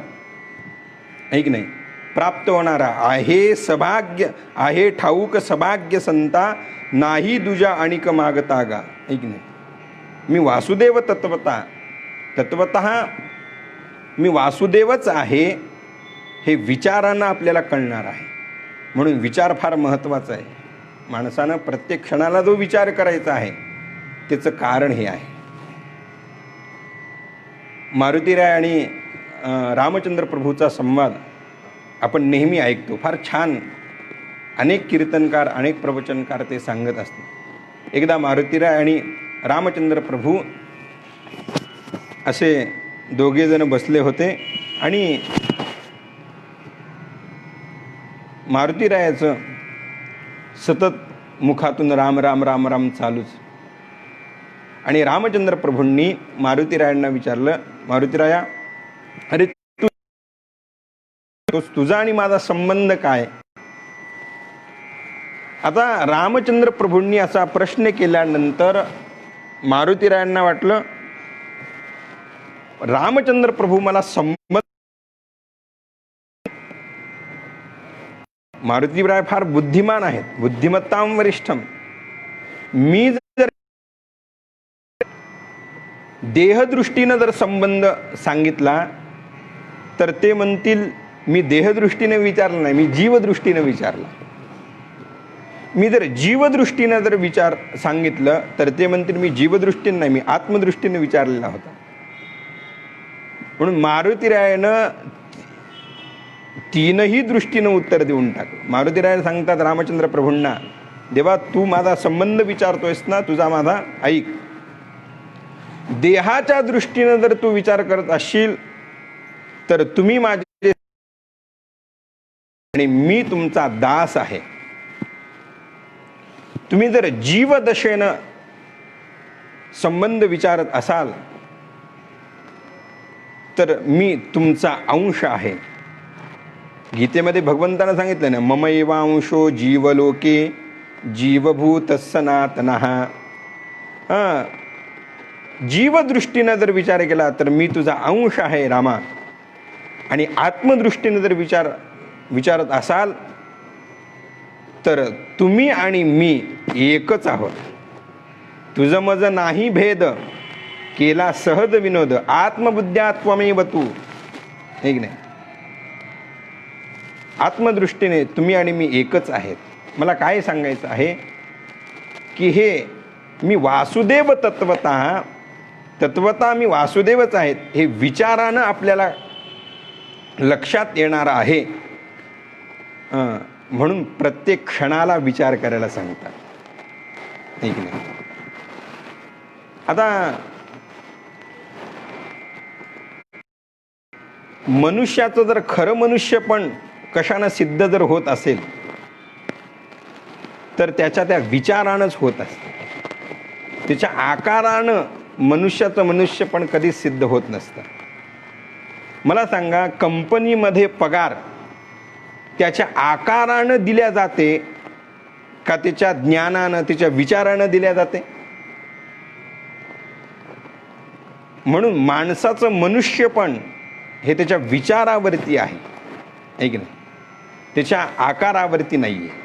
ऐक नाही प्राप्त होणारा आहे. सभाग्य आहे ठाऊक सभाग्य संता, नाही दुजा आणिक मागता गा. ऐक नाही, मी वासुदेव तत्वतः मी वासुदेवच आहे, हे विचारांना आपल्याला कळणार आहे. म्हणून विचार फार महत्त्वाचा आहे. माणसानं प्रत्येक क्षणाला जो विचार करायचा आहे त्याचं कारण हे आहे. मारुतीराय आणि रामचंद्र प्रभूचा संवाद आपण नेहमी ऐकतो. फार छान अनेक कीर्तनकार, अनेक प्रवचनकार ते सांगत असतात. एकदा मारुतीराय आणि रामचंद्र प्रभू असे दोघे जण बसले होते आणि मारुतीरायाचं सतत मुखातून राम राम राम राम चालूच. आणि रामचंद्र प्रभूंनी मारुतीरायांना विचारलं, मारुतीराया, अरे तुझा आणि माझा संबंध काय? आता रामचंद्र प्रभूंनी असा प्रश्न केल्यानंतर मारुतीरायांना वाटलं रामचंद्र प्रभू मला संबंध. मारुतीराय फार बुद्धिमान आहेत, बुद्धिमत्तां वरिष्ठम. मी जर देहदृष्टीनं जर संबंध सांगितला तर ते म्हणतील मी देहदृष्टीने विचारलं नाही, मी जीवदृष्टीने विचारला. मी जर जीवदृष्टीने जर विचार सांगितलं तर ते म्हणतील मी जीवदृष्टीने नाही, मी आत्मदृष्टीने विचारलेला होता. म्हणून मारुतीरायानं तीनही दृष्टीनं उत्तर देऊन टाकलं. मारुतीराय सांगतात रामचंद्र प्रभूंना, देवा तू माझा संबंध विचारतोयस ना, तुझा माझा ऐक. देहाच्या दृष्टीनं जर तू विचार करत असशील तर तुम्ही माझे आणि मी तुमचा दास आहे. तुम्ही जर जीवदशेनं संबंध विचारत असाल तर मी तुमचा अंश आहे. गीतेमध्ये भगवंतानं सांगितलं ना, मम एवांशो जीवलोके जीवभूत सनातनः. जीवदृष्टीनं जर विचार केला तर मी तुझा अंश आहे रामा. आणि आत्मदृष्टीनं जर विचारत असाल तर तुम्ही आणि मी एकच आहोत. तुझं मज नाही भेद केला सहज विनोद, आत्मबुद्ध्या त्वमेव तू. एक नाही, आत्मदृष्टीने तुम्ही आणि मी एकच आहेत. मला काय सांगायचं आहे की हे मी वासुदेव तत्वतः तत्वता मी वासुदेवच आहेत हे विचारानं आपल्याला लक्षात येणार आहे. म्हणून प्रत्येक क्षणाला विचार करायला सांगतात, नाही की नाही. आता मनुष्याचं जर खरं मनुष्य पण कशानं सिद्ध जर होत असेल तर त्याच्या त्या विचारानंच होत असते. त्याच्या आकारानं मनुष्याचं मनुष्य पण कधीच सिद्ध होत नसतं. मला सांगा, कंपनीमध्ये पगार त्याच्या आकारानं दिल्या जाते का त्याच्या ज्ञानानं त्याच्या विचारानं दिल्या जाते? म्हणून माणसाचं मनुष्य पण हे त्याच्या विचारावरती आहे, है की नाही, त्याच्या आकारावरती नाही आहे.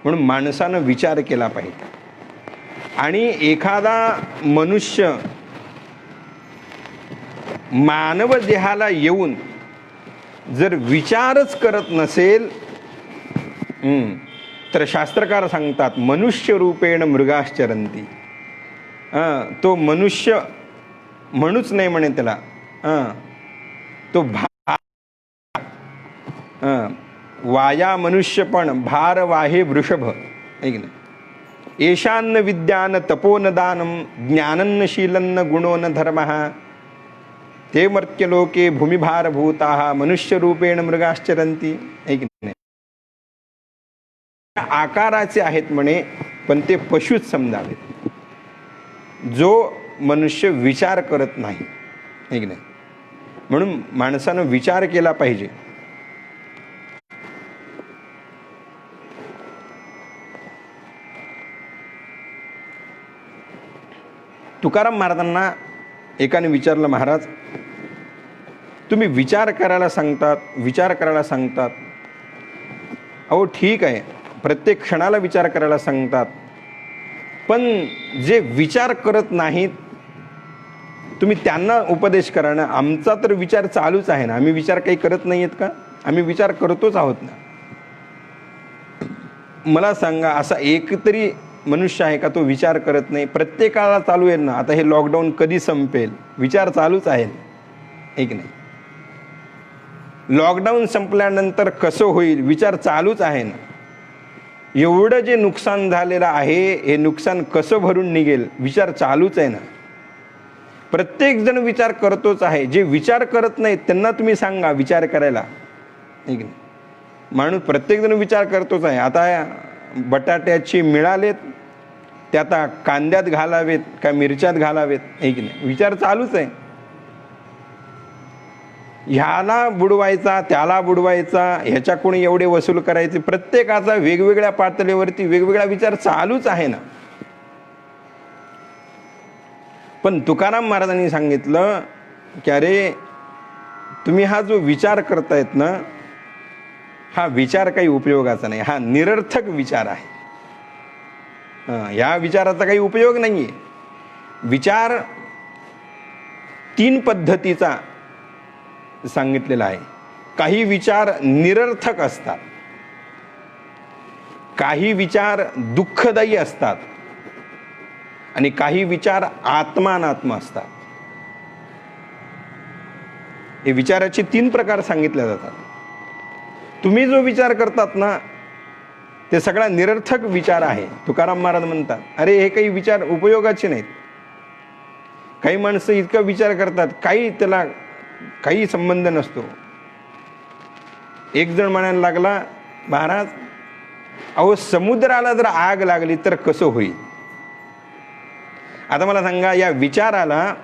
म्हणून माणसानं विचार केला पाहिजे. आणि एखादा मनुष्य मानव देहाला येऊन जर विचारच करत नसेल तर शास्त्रकार सांगतात मनुष्य रूपेण मृगाश्चरंती. तो मनुष्य म्हणूच नाही म्हणे त्याला, तो वाया मनुष्य पण भार वाहे वृषभ, ऐक ना. येशान्न विद्यान तपोन दानम ज्ञानन्नशीलन्न गुणोन धर्म ते मर्त्यलोके भूमिभारभूता मनुष्य रूपेण मृगाश्चरंती, ऐक नाही. आकाराचे आहेत म्हणे पण ते पशुच समजावेत, जो मनुष्य विचार करत नाही, ऐक नाही. म्हणून माणसानं विचार केला पाहिजे. तुकाराम महाराजांना एकाने विचारलं, महाराज तुम्ही विचार करायला सांगतात, विचार करायला सांगतात. अहो ठीक आहे, प्रत्येक क्षणाला विचार करायला सांगतात, पण जे विचार करत नाहीत तुम्ही त्यांना उपदेश करा ना. आमचा तर विचार चालूच आहे ना, आम्ही विचार काही करत नाही आहेत का? आम्ही विचार करतोच आहोत ना. मला सांगा, असा एक तरी मनुष्य आहे का तो विचार करत नाही? प्रत्येकाला चालू आहे ना. आता हे लॉकडाऊन कधी संपेल, विचार चालूच आहे, एक नाही. लॉकडाऊन संपल्यानंतर कसं होईल, विचार चालूच आहे ना. एवढं जे नुकसान झालेलं आहे हे नुकसान कसं भरून निघेल, विचार चालूच आहे ना. प्रत्येक जण विचार करतोच आहे. जे विचार करत नाहीत त्यांना तुम्ही सांगा विचार करायला, ठीक नाही. माणूस प्रत्येक जण विचार करतोच आहे. आता बटाट्याचे मिळालेत ते आता कांद्यात घालावेत का मिरच्यात घालावेत, एक नाही. विचार चालूच आहे. ह्याला बुडवायचा त्याला बुडवायचा, ह्याच्याकडून एवढे वसूल करायचे, प्रत्येकाचा वेगवेगळ्या पातळीवरती वेगवेगळा विचार चालूच आहे ना. पण तुकाराम महाराजांनी सांगितलं की अरे तुम्ही हा जो विचार करतायत ना, हा विचार काही उपयोगाचा नाही, हा निरर्थक विचार आहे. या विचाराचा काही उपयोग नाहीये. विचार 3 पद्धतीचा सांगितलेला आहे. काही विचार निरर्थक असतात, काही विचार दुःखदायी असतात आणि काही विचार आत्मानात्म असतात. हे विचाराचे 3 प्रकार सांगितले जातात. तुम्ही जो विचार करतात ना ते सगळा निरर्थक विचार आहे. तुकाराम महाराज म्हणतात अरे हे काही विचार उपयोगाचे नाहीत. काही माणसं इतका विचार करतात काही त्याला काही संबंध नसतो. एक जण म्हणायला लागला, महाराज अहो समुद्राला जर आग लागली तर कसं होईल? आता मला सांगा, या विचाराला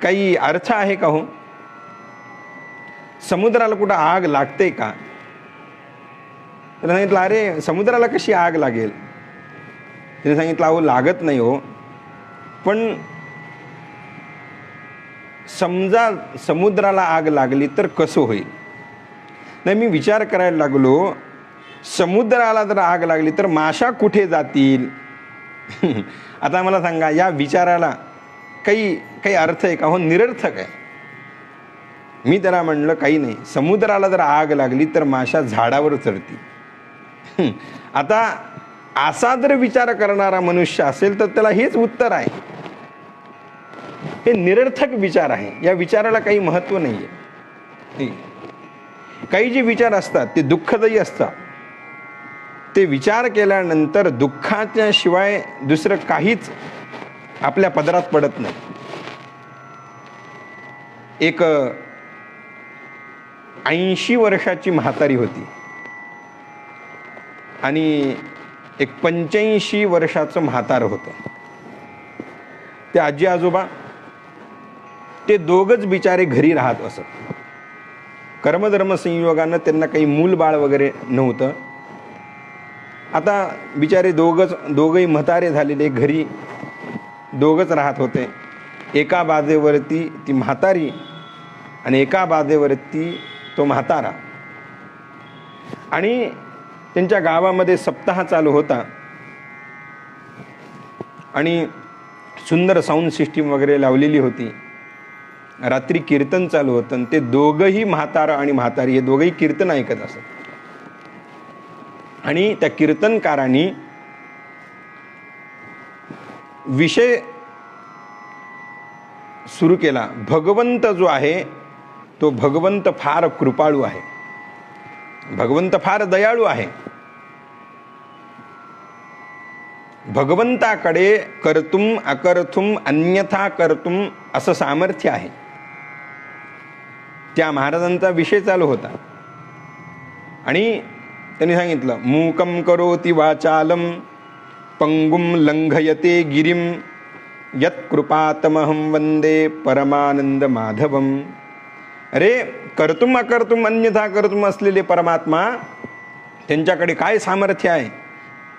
काही अर्थ आहे का हो? समुद्राला कुठं आग लागते का? त्याने सांगितलं अरे समुद्राला कशी आग लागेल? त्याने सांगितलं अहो लागत नाही हो, पण समजा समुद्राला आग लागली तर कसं होईल? नाही, मी विचार करायला लागलो, समुद्राला जर आग लागली तर माशा कुठे जातील? आता मला सांगा, या विचाराला काही अर्थ आहे का हो? निरर्थक आहे. मी त्याला म्हणलं काही नाही, समुद्राला जर आग लागली तर माशा झाडावर चढतील. आता असा जर विचार करणारा मनुष्य असेल तर त्याला हेच उत्तर आहे. हे निरर्थक विचार आहे. या विचाराला काही महत्त्व नाही आहे. काही जे विचार असतात ते दुःखदायी असतात. ते विचार केल्यानंतर दुःखाच्या शिवाय दुसरं काहीच आपल्या पदरात पडत नाही. एक 80 वर्षाची म्हातारी होती आणि एक 85 वर्षाचं म्हातारं होतं. ते आजी आजोबा ते दोघंच बिचारे घरी राहत असत. कर्मधर्म संयोगानं त्यांना काही मूल बाळ वगैरे नव्हतं. आता बिचारे दोघंही म्हातारे झालेले घरी दोघंच राहत होते. एका बाजेवरती ती म्हातारी आणि एका बाजेवरती तो म्हातारा. आणि त्यांच्या गावामध्ये सप्ताह चालू होता आणि सुंदर साऊंड सिस्टीम वगैरे लावलेली होती. रात्री कीर्तन चालू होतं आणि ते दोघंही म्हातारा आणि म्हातारी हे दोघंही कीर्तन ऐकत असत. आणि त्या कीर्तनकारांनी विषय सुरू केला, भगवंत जो आहे तो भगवंत फार कृपाळू आहे, भगवंत फार दयाळू आहे. भगवंताकडे कर्तुम अकर्तुम अन्यथा कर्तुम असं सामर्थ्य आहे. त्या महाराजांचा विषय चालू होता आणि त्यांनी सांगितलं, मूकं करोति वाचालं पंगुं लंघयते गिरिं यत्कृपातमहं वंदे परमानंद माधवम. अरे कर्तुम अकर्तुम अन्यथा कर्तुम असलेले परमात्मा, त्यांच्याकडे काय सामर्थ्य आहे.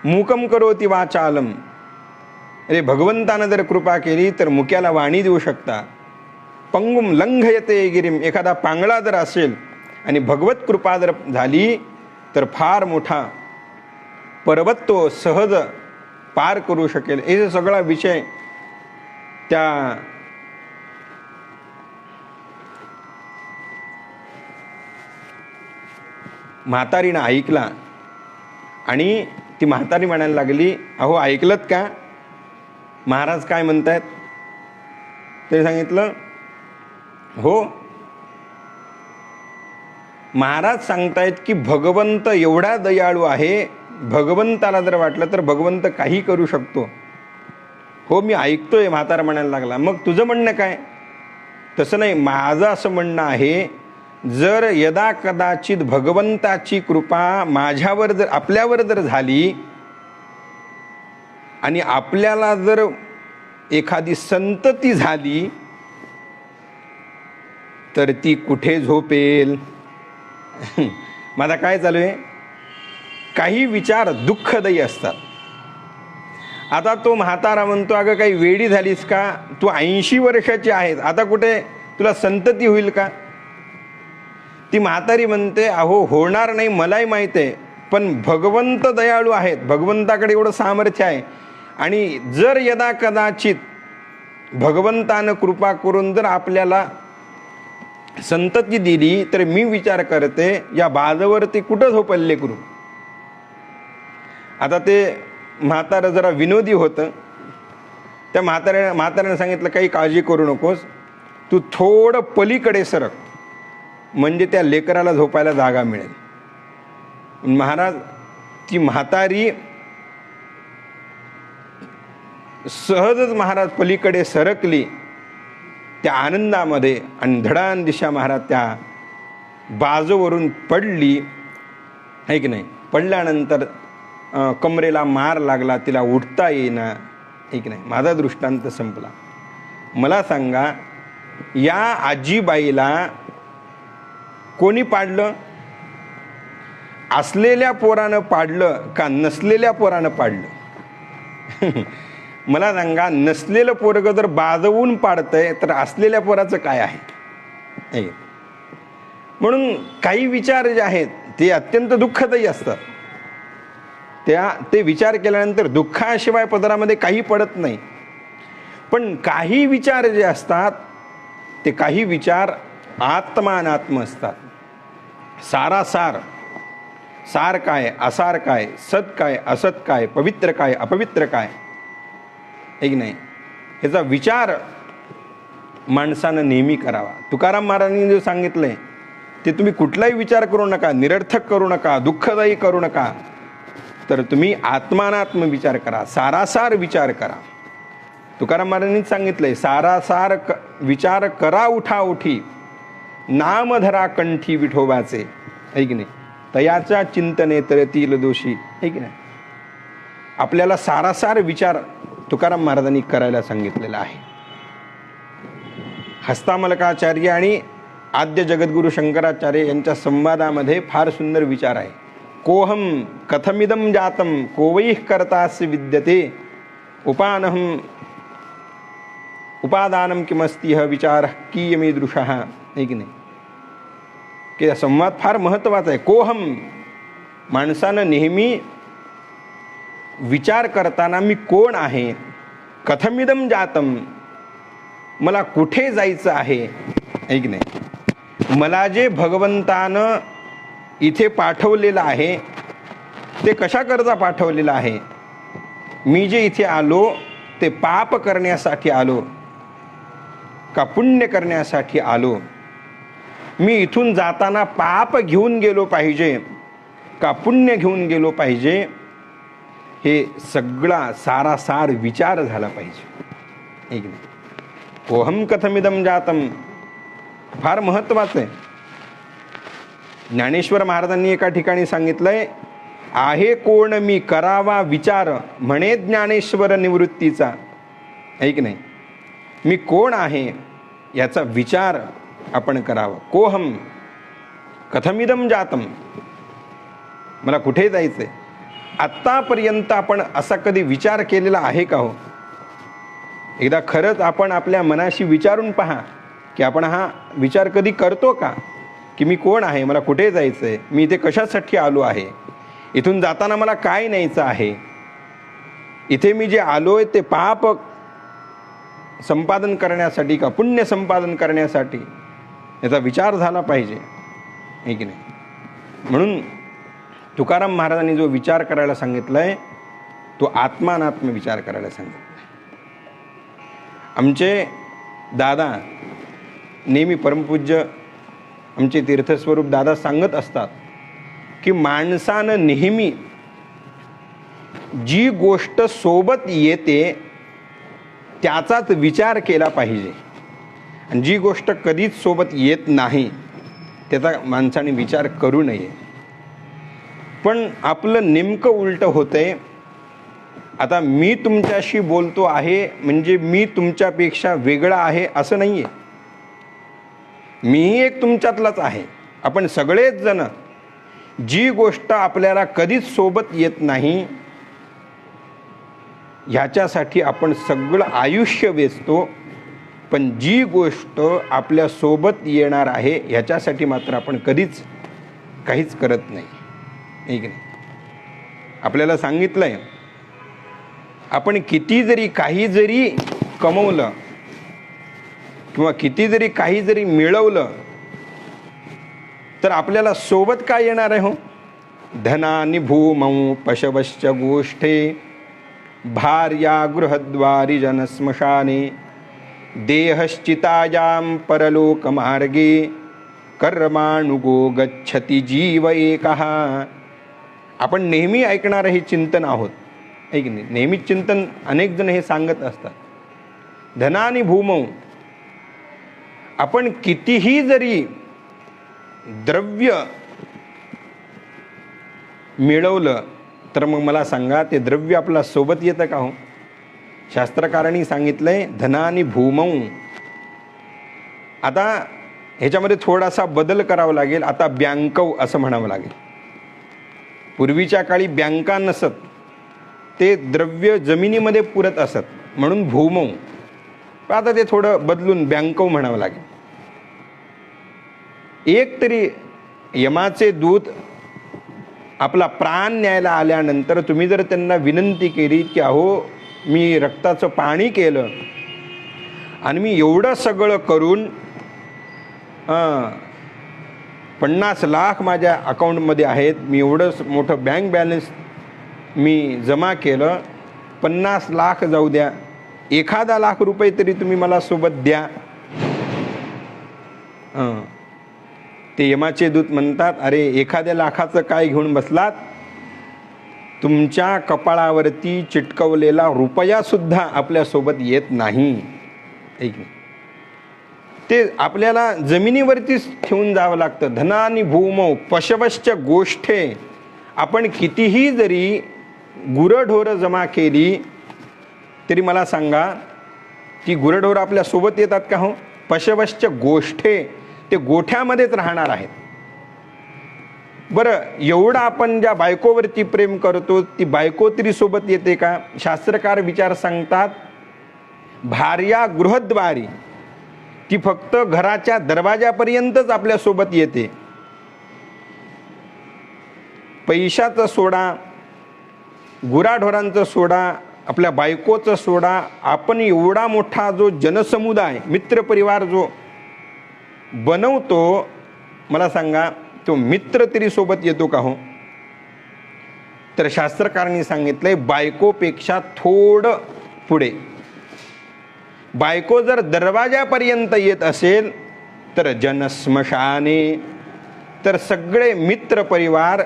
मूकं करोति वाचालं, अरे भगवंतानं जर कृपा केली तर मुक्याला वाणी देऊ शकता. पंगुम लंघयते गिरिम, एखादा पांगळा जर असेल आणि भगवत कृपा जर झाली तर फार मोठा पर्वत तो सहज पार करू शकेल. हे सगळा विषय त्या म्हातारीनं ऐकला आणि ती म्हातारी म्हणायला लागली, अहो ऐकलत का महाराज काय म्हणतायत. ते सांगितलं, हो महाराज सांगतायत की भगवंत एवढा दयाळू आहे, भगवंताला जर वाटलं तर भगवंत काही करू शकतो. हो मी ऐकतोय, म्हातारा म्हणायला लागला. मग तुझं म्हणणं काय. तसं नाही, माझं असं म्हणणं आहे, जर यदा कदाचित भगवंताची कृपा माझ्यावर जर आपल्यावर जर झाली आणि आपल्याला जर एखादी संतती झाली तर ती कुठे झोपेल. माझा काय चालू आहे, काही विचार दुःखदायी असतात. आता तो म्हातारा म्हणतो, अगं काही वेडी झालीस का, तू 80 वर्षाची आहेस, आता कुठे तुला संतती होईल का. ती म्हातारी म्हणते, अहो होणार नाही मलाही माहीत आहे, पण भगवंत दयाळू आहेत, भगवंताकडे एवढं सामर्थ्य आहे आणि जर यदा कदाचित भगवंतानं कृपा करून जर आपल्याला संतती दिली तर मी विचार करते या बाजवरती कुठं झोपल्ले करू. आता ते म्हातारं जरा विनोदी होतं. त्या म्हाताऱ्याने सांगितलं, काही काळजी करू नकोस, तू थोडं पलीकडे सरक म्हणजे त्या लेकराला झोपायला जागा मिळेल. महाराज ती म्हातारी सहजच महाराज पलीकडे सरकली त्या आनंदामध्ये आणि धडान दिशा महाराज त्या बाजूवरून पडली आहे की नाही. पडल्यानंतर कमरेला मार लागला, तिला उठता येईना आहे की नाही. माझा दृष्टांत संपला. मला सांगा, या आजीबाईला कोणी पाडलं, असलेल्या पोरानं पाडलं का नसलेल्या पोरानं पाडलं. मला सांगा, नसलेलं पोरगं जर बाजवून पाडतंय तर असलेल्या पोराचं काय आहे. म्हणून काही विचार जे आहेत ते अत्यंत दुःखदायी असतात. ते विचार केल्यानंतर दुःखाशिवाय पदरामध्ये काही पडत नाही. पण काही विचार जे असतात ते काही विचार आत्मा अनात्म असतात, सारासार सार काय, असार काय, सत काय, असत काय, पवित्र काय, अपवित्र काय, एक नाही, ह्याचा विचार माणसानं नेहमी करावा. तुकाराम महाराजांनी जे सांगितलंय ते तुम्ही कुठलाही विचार करू नका, निरर्थक करू नका, दुःखदायी करू नका, तर तुम्ही आत्मानात्म विचार करा, सारासार विचार करा. तुकाराम महाराजांनीच सांगितलंय, सारासार विचार करा उठा उठी, नाम धरा कंठी विठोबाचे, है की नाही, तयाच्या चिंतने तरतील दोषी, है की नाही. आपल्याला सारासार विचार तुकाराम महाराजांनी करायला सांगितलेला आहे. हस्तामलकाचार्य आणि आद्य जगद्गुरु शंकराचार्य यांच्या संवादामध्ये फार सुंदर विचार आहे. कोहम कथमिदम जातम कोवैः कर्तास्य विद्यते उपानहम उपादानम किमस्ति ह विचार कीयमीदृशः, है की नाही, की संवाद फार महत्त्वाचा आहे. कोहम, माणसानं नेहमी विचार करताना मी कोण आहे, कथमिदम जातम, मला कुठे जायचं आहे, है की नाही, मला जे भगवंतानं इथे पाठवलेलं आहे ते कशाकरता पाठवलेलं आहे. मी जे इथे आलो ते पाप करण्यासाठी आलो का पुण्य करण्यासाठी आलो. मी इथून जाताना पाप घेऊन गेलो पाहिजे का पुण्य घेऊन गेलो पाहिजे, हे सगळा सारासार विचार झाला पाहिजे. एक कोहम कथमिदम जातम फार महत्त्वाचं आहे. ज्ञानेश्वर महाराजांनी एका ठिकाणी सांगितलंय, आहे कोण मी करावा विचार म्हणे ज्ञानेश्वर निवृत्तीचा, है की नाही. मी कोण आहे याचा विचार आपण करावा. कोहम कथमिदम जातम, मला कुठे जायचंय. आत्तापर्यंत आपण असा कधी विचार केलेला आहे का हो. एकदा खरंच आपण आपल्या मनाशी विचारून पहा की आपण हा विचार कधी करतो का, की मी कोण आहे, मला कुठे जायचं आहे, मी इथे कशासाठी आलो आहे, इथून जाताना मला काय न्यायचं आहे, इथे मी जे आलोय ते पाप संपादन करण्यासाठी का पुण्य संपादन करण्यासाठी, याचा विचार झाला पाहिजे, आहे की नाही. म्हणून तुकाराम महाराजांनी जो विचार करायला सांगितलाय तो आत्मानात्म विचार करायला सांगितला. आमचे दादा नेहमी परमपूज्य आमचे तीर्थस्वरूप दादा सांगत असतात की माणसानं नेहमी जी गोष्ट सोबत येते त्याचाच विचार केला पाहिजे, आणि जी गोष्ट कधीच सोबत येत नाही त्याचा माणसाने विचार करू नये. पण आपलं नेमकं उलटं होतंय. आता मी तुमच्याशी बोलतो आहे म्हणजे मी तुमच्यापेक्षा वेगळा आहे असं नाही आहे. मीही एक तुमच्यातलाच आहे. आपण सगळेच जण जी गोष्ट आपल्याला कधीच सोबत येत नाही ह्याच्यासाठी आपण सगळं आयुष्य वेचतो, पण जी गोष्ट आपल्या सोबत येणार आहे ह्याच्यासाठी मात्र आपण कधीच काहीच करत नाही, ठीक आहे. आपल्याला सांगितलंय आपण किती जरी काही जरी कमवलं किंवा किती जरी काही जरी मिळवलं तर आपल्याला सोबत काय येणार आहे हो. धनानि भूमौ पशवश्च गोष्ठे भार्या गृहद्वारी जनस्मशाने देहश्चितायां परलोकमार्गे कर्मानुगो गच्छति जीव एकः. आपण नेहमी ऐकणारं हे चिंतन आहोत, ऐक नाही, नेहमीच चिंतन अनेक जण हे सांगत असतात. धनानि भूमौ, आपण कितीही जरी द्रव्य मिळवलं तर मग मला सांगा ते द्रव्य आपला सोबत येतं का हो. शास्त्रकारांनी सांगितलंय धनानि भूमौ. आता ह्याच्यामध्ये थोडासा बदल करावा लागेल. आता बँकव असं म्हणावं लागेल. पूर्वीच्या काळी बँका नसत, ते द्रव्य जमिनीमध्ये पुरत असत म्हणून भूमौ. आता ते थोडं बदलून बँकव म्हणावं लागेल. एक तरी यमाचे दूत आपला प्राण न्यायला आल्यानंतर तुम्ही जर त्यांना विनंती केली की अहो मी रक्ताचं पाणी केलं आणि मी एवढं सगळं करून 50 लाख माझ्या अकाउंटमध्ये आहेत, मी एवढं मोठं बँक बॅलन्स मी जमा केलं, 50 लाख जाऊ द्या, 1 लाख रुपये तरी तुम्ही मला सोबत द्या. ते यमाचे दूत म्हणतात, अरे 1 लाखाचं काय घेऊन बसलात, तुमच्या कपाळावरती चिटकवलेला रुपयासुद्धा आपल्यासोबत येत नाही. ऐक, ते आपल्याला जमिनीवरतीच ठेवून जावं लागतं. धनानी भूमौ पशवश्च गोष्ठे. आपण कितीही जरी गुरंढोरं जमा केली तरी मला सांगा, ती गुरंढोरं आपल्यासोबत येतात का? हो, पशवश्च गोष्ठे, ते गोठ्यामध्येच राहणार आहेत. बरं, एवढं आपण ज्या बायकोवरती प्रेम करतो ती बायको तरी सोबत येते का? शास्त्रकार विचार सांगतात, भार्या गृहद्वारी, ती फक्त घराच्या दरवाजापर्यंतच आपल्यासोबत येते. पैशाचं सोडा, गुराढोरांचं सोडा, आपल्या बायकोचं सोडा, आपण एवढा मोठा जो जनसमुदाय मित्रपरिवार जो बनवतो, मला सांगा तो मित्र तरी सोबत येतो का? हो. तर शास्त्रकारांनी सांगितलंय बायकोपेक्षा थोडं पुढे. बायको जर दरवाजापर्यंत येत असेल तर जनस्मशाने, तर सगळे मित्रपरिवार,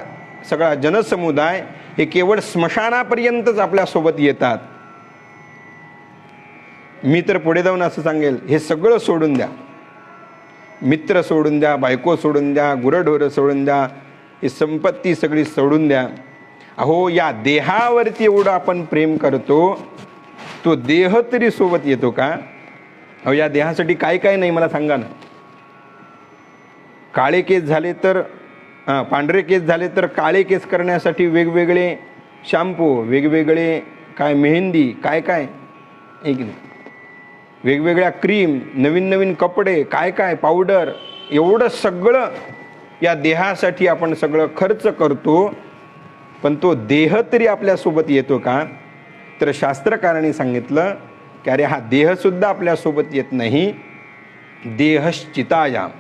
सगळा जनसमुदाय हे केवळ स्मशानापर्यंतच आपल्यासोबत येतात. मी तर पुढे जाऊन असं सांगेल, हे सगळं सोडून द्या, मित्र सोडून द्या, बायको सोडून द्या, गुरंढोरं सोडून द्या, ही संपत्ती सगळी सोडून द्या. अहो, या देहावरती एवढं आपण प्रेम करतो, तो देह तरी सोबत येतो का? अहो, या देहासाठी काय काय नाही मला सांगा ना. काळे केस झाले तर पांढरे केस झाले तर काळे केस करण्यासाठी वेगवेगळे शॅम्पू, वेगवेगळे काय मेहंदी, काय काय, एक वेगवेगळ्या क्रीम, नवीन नवीन कपडे, काय काय पावडर, एवढं सगळं या देहासाठी आपण सगळं खर्च करतो, पण तो देह तरी आपल्यासोबत येतो का? तर शास्त्रकारांनी सांगितलं की अरे, हा देहसुद्धा आपल्यासोबत येत नाही. देहश्चितायाम.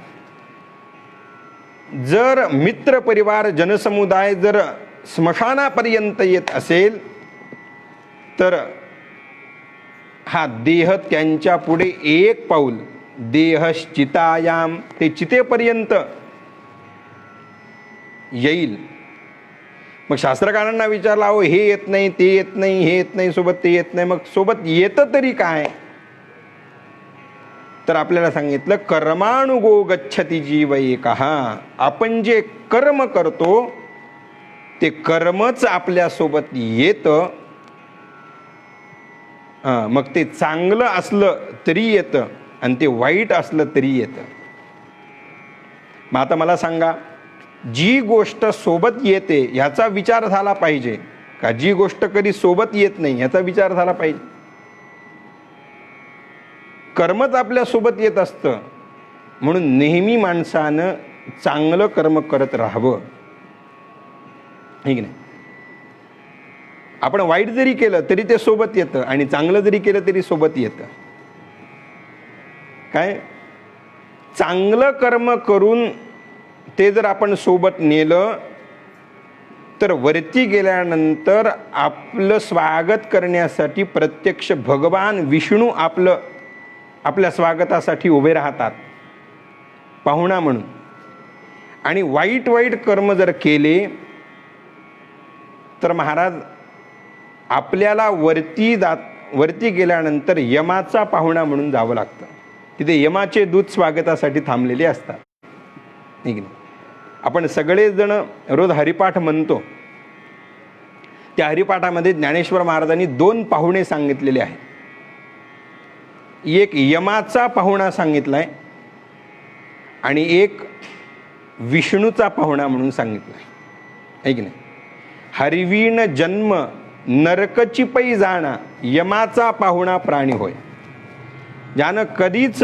जर मित्रपरिवार जनसमुदाय जर स्मशानापर्यंत येत असेल तर हा देह त्यांच्या पुढे एक पाऊल, देहश्चितायाम, ते चितेपर्यंत येईल. मग शास्त्रकारांना विचारलं, अहो हे येत नाही, ते येत नाही, हे येत नाही, सोबत ते येत नाही, मग सोबत येतं तरी काय? तर आपल्याला सांगितलं, कर्मानुगो गच्छति जीव एकः. आपण जे कर्म करतो ते कर्मच आपल्यासोबत येतं. मग ते चांगलं असलं तरी येतं आणि ते वाईट असलं तरी येतं. मग आता मला सांगा, जी गोष्ट सोबत येते ह्याचा विचार झाला पाहिजे का जी गोष्ट कधी सोबत येत नाही ह्याचा विचार झाला पाहिजे? कर्मच आपल्या सोबत येत असतं, म्हणून नेहमी माणसानं चांगलं कर्म करत राहावं, ठीक नाही? आपण वाईट जरी केलं तरी ते सोबत येतं आणि चांगलं जरी केलं तरी सोबत येतं. काय चांगलं कर्म करून ते जर आपण सोबत नेलं तर वरती गेल्यानंतर आपलं स्वागत करण्यासाठी प्रत्यक्ष भगवान विष्णू आपल्या स्वागतासाठी उभे राहतात पाहुणा म्हणून. आणि वाईट वाईट कर्म जर केले तर महाराज आपल्याला वरती गेल्यानंतर यमाचा पाहुणा म्हणून जावं लागतं. तिथे यमाचे दूत स्वागतासाठी थांबलेले असतात, ठीक नाही? आपण सगळेजण रोज हरिपाठ म्हणतो. त्या हरिपाठामध्ये ज्ञानेश्वर महाराजांनी 2 पाहुणे सांगितलेले आहेत. एक यमाचा पाहुणा सांगितलाय आणि एक विष्णूचा पाहुणा म्हणून सांगितलाय, है की नाही? हरिवीण जन्म नरकची पै जाणा, यमाचा पाहुणा प्राणी होय. ज्यानं कधीच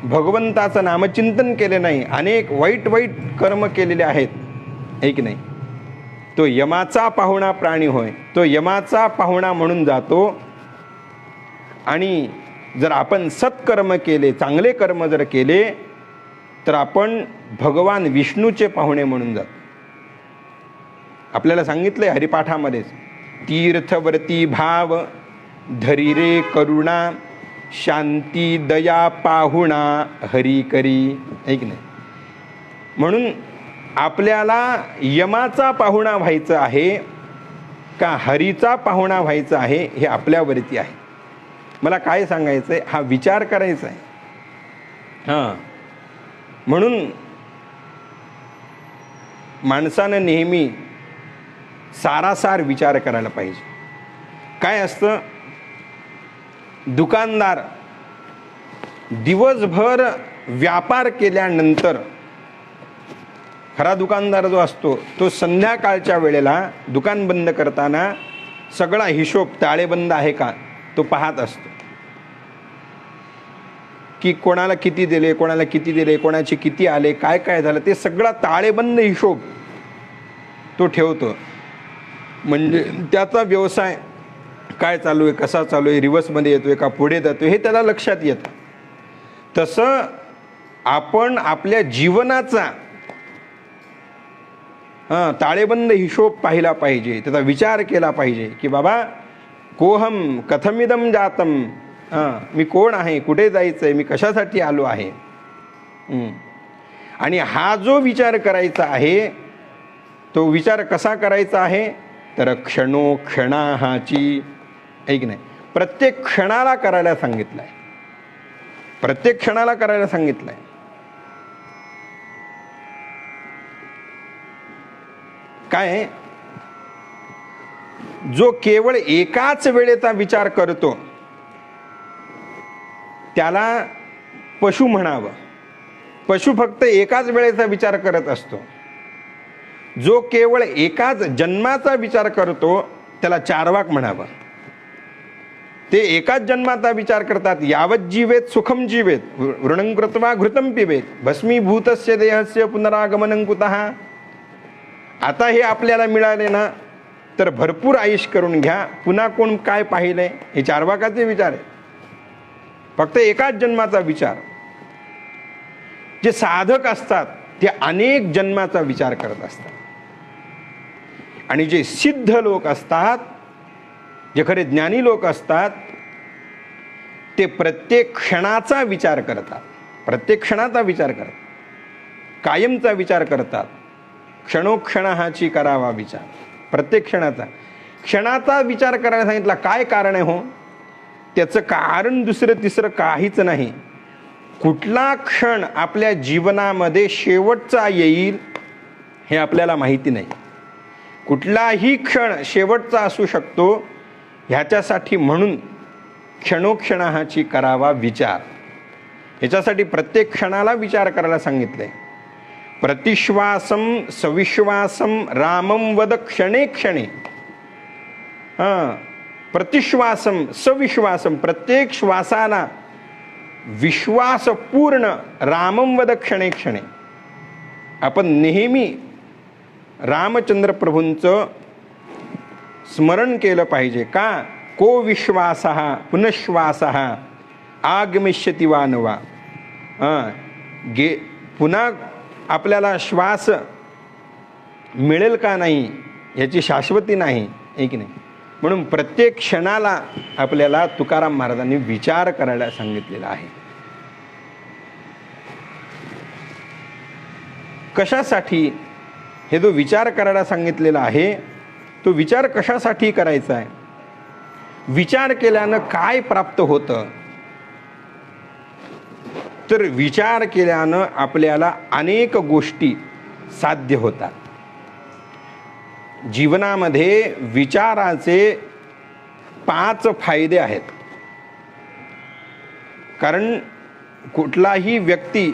भगवंताचं नामचिंतन केले नाही, अनेक वाईट वाईट कर्म केलेले आहेत, है की नाही, तो यमाचा पाहुणा प्राणी होय. तो यमाचा पाहुणा म्हणून जातो. आणि जर आपण सत्कर्म केले, चांगले कर्म जर केले तर आपण भगवान विष्णूचे पाहुणे म्हणून जातो. आपल्याला सांगितलंय हरिपाठामध्येच, तीर्थवर्ती भाव धरी रे करुणा, शांती दया पाहुणा हरी करी. ऐक नाही. म्हणून आपल्याला यमाचा पाहुणा व्हायचं आहे का हरीचा पाहुणा व्हायचं आहे हे आपल्यावरती आहे. मला काय सांगायचं आहे हा विचार करायचा आहे. हां, म्हणून माणसानं नेहमी सारासार विचार करायला पाहिजे. काय असतं, दुकानदार दिवसभर व्यापार केल्यानंतर, खरा दुकानदार जो असतो तो संध्याकाळच्या वेळेला दुकान बंद करताना सगळा हिशोब ताळेबंद आहे का तो पाहत असतो, की कोणाला किती दिले, कोणाला किती दिले, कोणाचे किती आले, काय काय झालं, ते सगळा ताळेबंद हिशोब तो ठेवतो. म्हणजे त्याचा व्यवसाय काय चालू आहे, कसा चालू आहे, रिव्हर्समध्ये येतोय का पुढे जातोय हे त्याला लक्षात येतं. तसं आपण आपल्या जीवनाचा ताळेबंद हिशोब पाहिला पाहिजे, त्याचा विचार केला पाहिजे की बाबा कोहम कथमिदम जातम, मी कोण आहे, कुठे जायचं आहे, मी कशासाठी आलो आहे. आणि हा जो विचार करायचा आहे तो विचार कसा करायचा आहे तर क्षणोक्षणाची, ऐक नाही, प्रत्येक क्षणाला करायला सांगितलंय, प्रत्येक क्षणाला करायला सांगितलंय. काय, जो केवळ एकाच वेळेचा विचार करतो त्याला पशु म्हणावं. पशु फक्त एकाच वेळेचा विचार करत असतो. जो केवळ एकाच जन्माचा विचार करतो त्याला चार्वाक म्हणावं. ते एकाच जन्माचा विचार करतात. यावत जीवेत सुखम जीवेत वृणं कृत्वा घृतं पिबेत भस्मीभूतस्य देहस्य पुनरागमनं कुतः. आता हे आपल्याला मिळाले ना तर भरपूर आयुष करून घ्या, पुन्हा कोण काय पाहिलंय, हे चार्वाकाचे विचार आहे. फक्त एकाच जन्माचा विचार. जे साधक असतात ते अनेक जन्माचा विचार करत असतात. आणि जे सिद्ध लोक असतात, जे खरे ज्ञानी लोक असतात, ते प्रत्येक क्षणाचा विचार करतात, प्रत्येक क्षणाचा विचार करतात, कायमचा विचार करतात. क्षणोक्षणाची करावा विचार, प्रत्येक क्षणाचा विचार करायला सांगितला. काय कारण आहे हो, त्याचं कारण दुसरं तिसरं काहीच नाही. कुठला क्षण आपल्या जीवनामध्ये शेवटचा येईल हे आपल्याला माहिती नाही. कुठलाही क्षण शेवटचा असू शकतो, ह्याच्यासाठी म्हणून क्षणोक्षणाची करावा विचार. ह्याच्यासाठी प्रत्येक क्षणाला विचार करायला सांगितलंय. प्रतिश्वासम सविश्वासम रामम वद क्षणे क्षणे. प्रतिश्वासम सविश्वासम, प्रत्येक श्वासाला विश्वासपूर्ण रामम वद क्षणे क्षणे. आपण नेहमी रामचंद्र प्रभूंचं स्मरण केलं पाहिजे. का, को विश्वासः पुनश्वासः आगमिष्यति वा नवा. पुन्हा आपल्याला श्वास मिळेल का नाही याची शाश्वती नाही, आहे की नाही. म्हणून प्रत्येक क्षणाला आपल्याला तुकाराम महाराजांनी विचार करायला सांगितलेला आहे. कशासाठी हे जो विचार करायला सांगितलेला आहे तो विचार कशासाठी करायचा आहे, विचार केल्यानं काय प्राप्त होतं, तर विचार केल्यानं आपल्याला अनेक गोष्टी साध्य होतात. जीवनामध्ये विचाराचे 5 फायदे आहेत. कारण कुठलाही व्यक्ती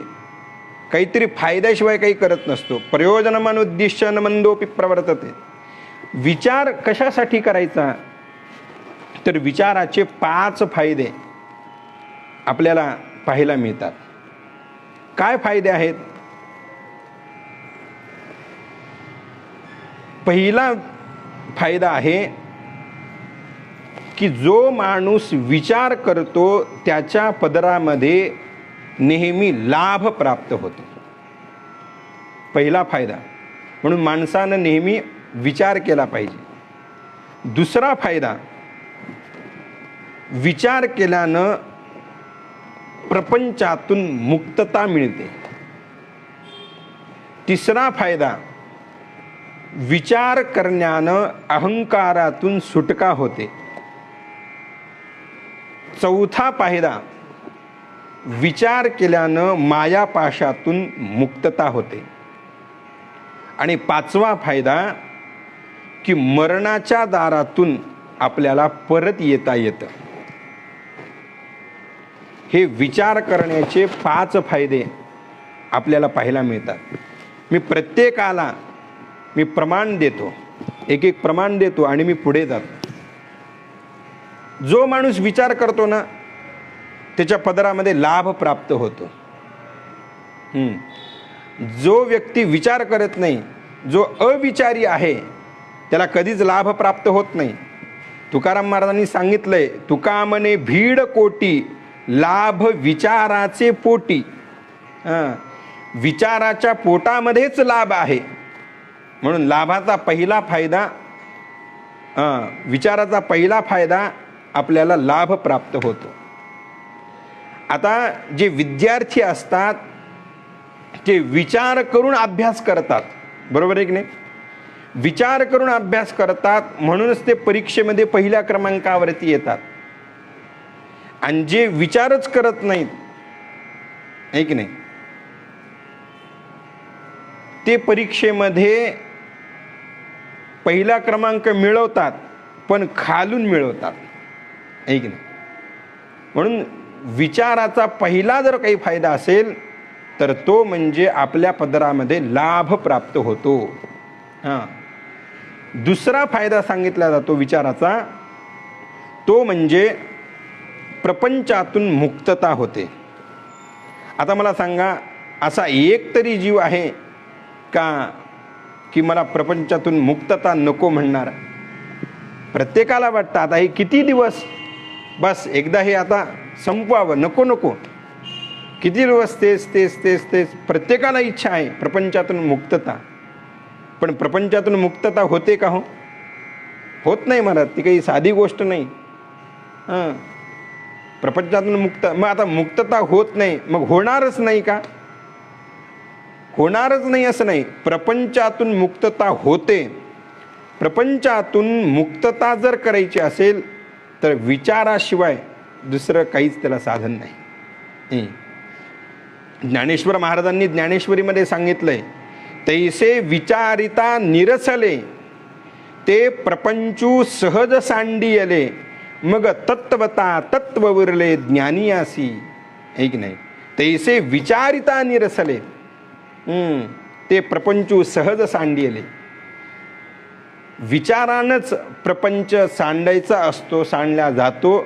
काहीतरी फायद्याशिवाय काही करत नसतो. प्रयोजनमनुद्दिश्य न मंदोपि प्रवर्तते. विचार कशासाठी करायचा तर विचाराचे 5 फायदे आपल्याला पाहायला मिळतात. काय फायदे आहेत? पहिला फायदा आहे की जो माणूस विचार करतो त्याच्या पदरामध्ये नेहमी लाभ प्राप्त होतो. पहिला फायदा. म्हणून माणसानं नेहमी विचार केला पाहिजे. दुसरा फायदा, विचार केल्यानं प्रपंचातून मुक्तता मिळते. तिसरा फायदा, विचार करण्यानं अहंकारातून सुटका होते. चौथा फायदा, विचार केल्यानं मायापाशातून मुक्तता होते. आणि पाचवा फायदा, की मरणाच्या दारातून आपल्याला परत येता येतं. हे विचार करण्याचे 5 फायदे आपल्याला पाहायला मिळतात. मी प्रत्येकाला प्रमाण देतो, एक एक प्रमाण देतो आणि मी पुढे जातो. जो माणूस विचार करतो ना, त्याच्या पदरामध्ये लाभ प्राप्त होतो. जो व्यक्ती विचार करत नाही, जो अविचारी आहे, त्याला कधीच लाभ प्राप्त होत नाही. तुकाराम महाराजांनी सांगितलंय, तुका म्हणे भीड कोटी, लाभ विचाराचे पोटी. विचाराच्या पोटामध्येच लाभ आहे. म्हणून लाभाचा पहिला फायदा, विचाराचा पहिला फायदा, आपल्याला लाभ प्राप्त होतो. आता जे विद्यार्थी असतात ते विचार करून अभ्यास करतात, बरोबर आहे की नाही? विचार करून अभ्यास करतात, म्हणूनच ते परीक्षेमध्ये पहिल्या क्रमांकावरती येतात. आणि जे विचारच करत नाहीत, आहे की नाही, ते परीक्षेमध्ये पहिला क्रमांक मिळवतात, पण खालून मिळवतात, आहे की नाही? म्हणून विचाराचा पहिला जर काही फायदा असेल तर तो म्हणजे आपल्या पदरामध्ये लाभ प्राप्त होतो. दुसरा फायदा सांगितला जातो विचाराचा, तो म्हणजे प्रपंचातून मुक्तता होते. आता मला सांगा, असा एक तरी जीव आहे का की मला प्रपंचातून मुक्तता नको म्हणणार? प्रत्येकाला वाटतं आता हे किती दिवस, बस एकदा हे आता संपवावं, नको नको, किती दिवस तेच तेच तेच तेच. प्रत्येकाला इच्छा आहे प्रपंचातून मुक्तता. पण प्रपंचातून मुक्तता होते का? होत नाही महाराज, ती काही साधी गोष्ट नाही. प्रपंचातून मुक्त, मग आता मुक्तता होत नाही, मग होणारच नाही का? होणारच नाही असं नाही. प्रपंचातून मुक्तता होते. प्रपंचातून मुक्तता जर करायची असेल तर विचाराशिवाय दुसरं काहीच त्याला साधन नाही. ज्ञानेश्वर महाराजांनी ज्ञानेश्वरीमध्ये सांगितलंय, तैसे विचारिता निरसले, ते प्रपंचू सहज सांडियले, मग तत्वता तत्व उरले ज्ञानियासी. आहे की नाही? तैसे विचारिता निरसले, ते प्रपंचू सहज सांडियले. विचारानंच प्रपंच सांडायचा असतो, सांडला जातो.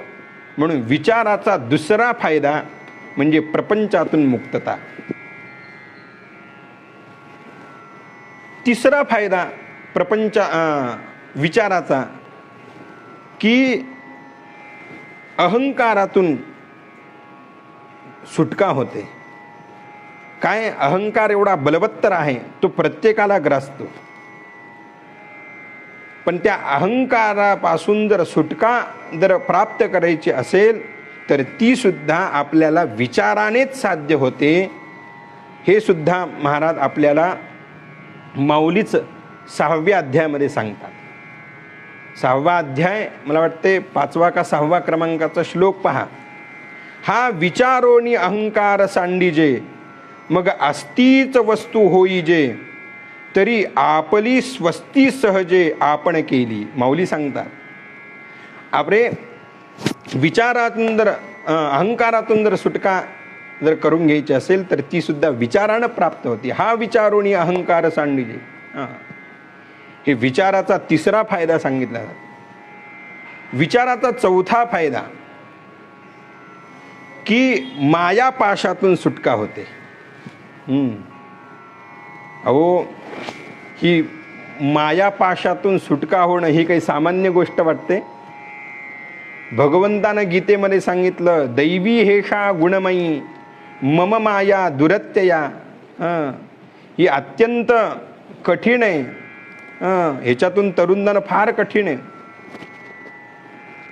म्हणून विचाराचा दुसरा फायदा म्हणजे प्रपंचातून मुक्तता. तिसरा फायदा विचाराचा, की अहंकारातून सुटका होते. काय, अहंकार एवढा बलवत्तर आहे, तो प्रत्येकाला ग्रासतो. पण त्या अहंकारापासून जर सुटका जर प्राप्त करायची असेल तर ती सुद्धा आपल्याला विचारानेच साध्य होते. हे सुद्धा महाराज आपल्याला माऊलीच 6व्या अध्यायामध्ये सांगतात. 6वा अध्याय, मला वाटते 5वा का 6वा क्रमांकाचा श्लोक पहा. हा विचारोनी अहंकार सांडिजे, मग अस्तीच वस्तू होईजे, तरी आपली स्वस्ती सहजे आपण केली. माऊली सांगतात, आपले विचारातून जर अहंकारातून जर सुटका जर करून घ्यायची असेल तर ती सुद्धा विचारानं प्राप्त होती. हा विचारोनी अहंकार सांडिजे. हे विचाराचा तिसरा फायदा सांगितला जातो. विचाराचा चौथा फायदा, की मायापाशातून सुटका होते. अहो, ही मायापाशातून सुटका होणं ही काही सामान्य गोष्ट वाटते? भगवंतानं गीतेमध्ये सांगितलं, दैवी हेषा गुणमयी मम माया दुरत्यया. ही अत्यंत कठीण आहे. ह्याच्यातून तरुणदान फार कठीण आहे.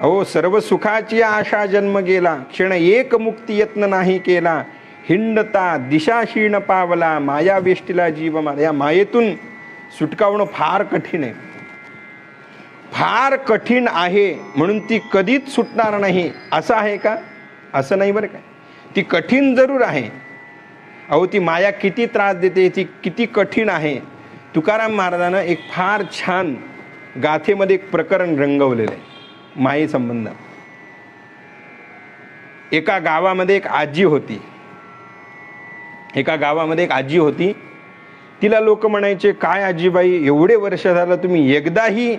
अहो, सर्व सुखाची आशा जन्म गेला, क्षण एक मुक्ती यत्न नाही केला, हिंडता दिशाशीण पावला, माया वेष्टीला जीव माला. या मायेतून सुटका होणं फार कठीण आहे, फार कठीण आहे. म्हणून ती कधीच सुटणार नाही असं आहे का? असं नाही बरं काय. ती कठीण जरूर आहे. अहो, ती माया किती त्रास देते, ती किती कठीण आहे. तुकाराम महाराजानं एक फार छान गाथेमध्ये एक प्रकरण रंगवलेलं आहे माये संबंधात. एका गावामध्ये एक आजी होती. एका गावामध्ये एक आजी होती. तिला लोक म्हणायचे, काय आजीबाई, एवढे वर्ष झालं तुम्ही एकदाही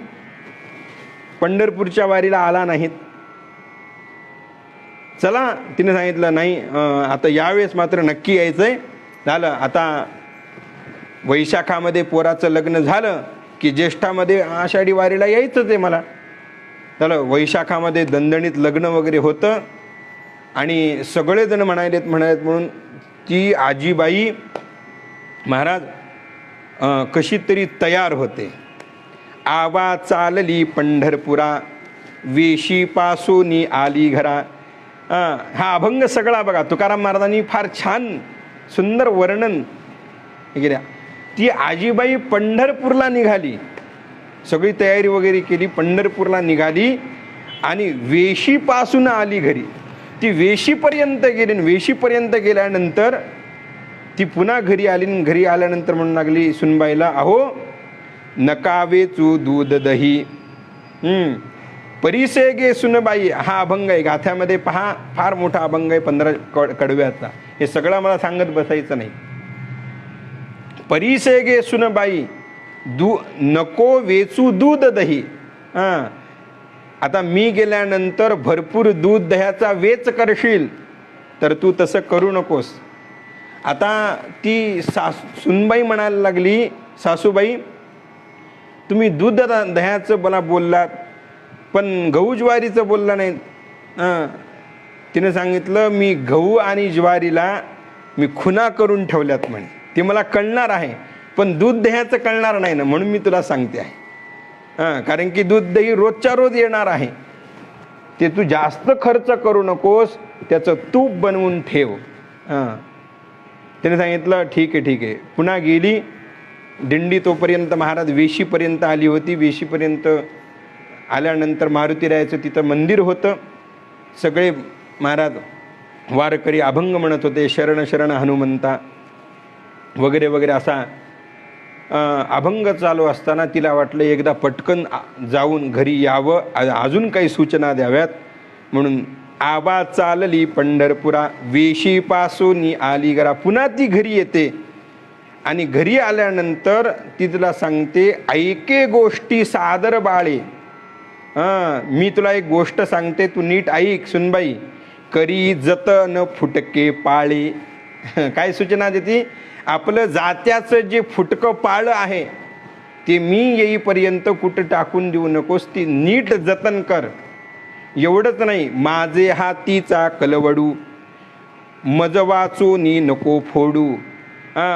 पंढरपूरच्या वारीला आला नाहीत. चला, तिने सांगितलं, नाही आता यावेळेस मात्र नक्की यायचंय. झालं, आता वैशाखामध्ये पोराचं लग्न झालं की ज्येष्ठामध्ये आषाढी वारीला यायचंच आहे मला. झालं, वैशाखामध्ये दणदणीत लग्न वगैरे होतं आणि सगळेजण म्हणालेत म्हणून ती आजीबाई महाराज कशी तरी तयार होते. आवा चालली पंढरपुरा, वेशीपासून आली घरा. हा अभंग सगळा बघा तुकाराम महाराजांनी फार छान सुंदर वर्णन केल्या. ती आजीबाई पंढरपूरला निघाली, सगळी तयारी वगैरे केली, पंढरपूरला निघाली आणि वेशीपासून आली घरी. ती वेशीपर्यंत गेली. वेशीपर्यंत गेल्यानंतर ती पुन्हा घरी आली. घरी आल्यानंतर म्हणू लागली सुनबाईला, अहो नका वेचू दूध दही, परिसे गे सुनबाई. हा अभंग आहे गाथ्यामध्ये, पहा फार मोठा अभंग आहे 15 कडव्याचा. हे सगळं मला सांगत बसायचं नाही. परिसे गे सुनबाई, नको वेचू दूध दही. आता मी गेल्यानंतर भरपूर दूध दह्याचा वेच करशील तर तू तसं करू नकोस. आता ती सुनबाई म्हणायला लागली, सासूबाई तुम्ही दूध दह्याचं मला बोललात पण गहू ज्वारीचं बोलला नाही. तिने सांगितलं, मी गहू आणि ज्वारीला मी खुना करून ठेवल्यात म्हणे. ते मला कळणार आहे पण दूध दह्याचं कळणार नाही ना, म्हणून मी तुला सांगते आहे. कारण की दूध दही रोजच्या रोज येणार आहे. ते तू जास्त खर्च करू नकोस, त्याचं तूप बनवून ठेव. त्याने सांगितलं ठीक आहे ठीक आहे. पुन्हा गेली दिंडी. तोपर्यंत महाराज वेशीपर्यंत आली होती. वेशीपर्यंत आल्यानंतर मारुतीरायाचं तिथं मंदिर होतं. सगळे महाराज वारकरी अभंग म्हणत होते, शरण शरण हनुमंता वगैरे वगैरे असा अभंग चालू असताना तिला वाटलं एकदा पटकन जाऊन घरी यावं, अजून काही सूचना द्याव्यात. म्हणून आबा चालली पंढरपुरा, वेशीपासून आली घरा. पुन्हा ती घरी येते आणि घरी आल्यानंतर ती तिला सांगते, ऐके गोष्टी सादर बाळे. मी तुला एक गोष्ट सांगते, तू नीट ऐक सुनबाई. करी जतन फुटके पाळे. काय सूचना देते? आपलं जात्याचं जे फुटकं पाळं आहे ते मी येईपर्यंत कुठं टाकून देऊ नकोस, ती नीट जतन कर. एवढंच नाही, माझे हातीचा कलवडू मज वाचूनी नको फोडू.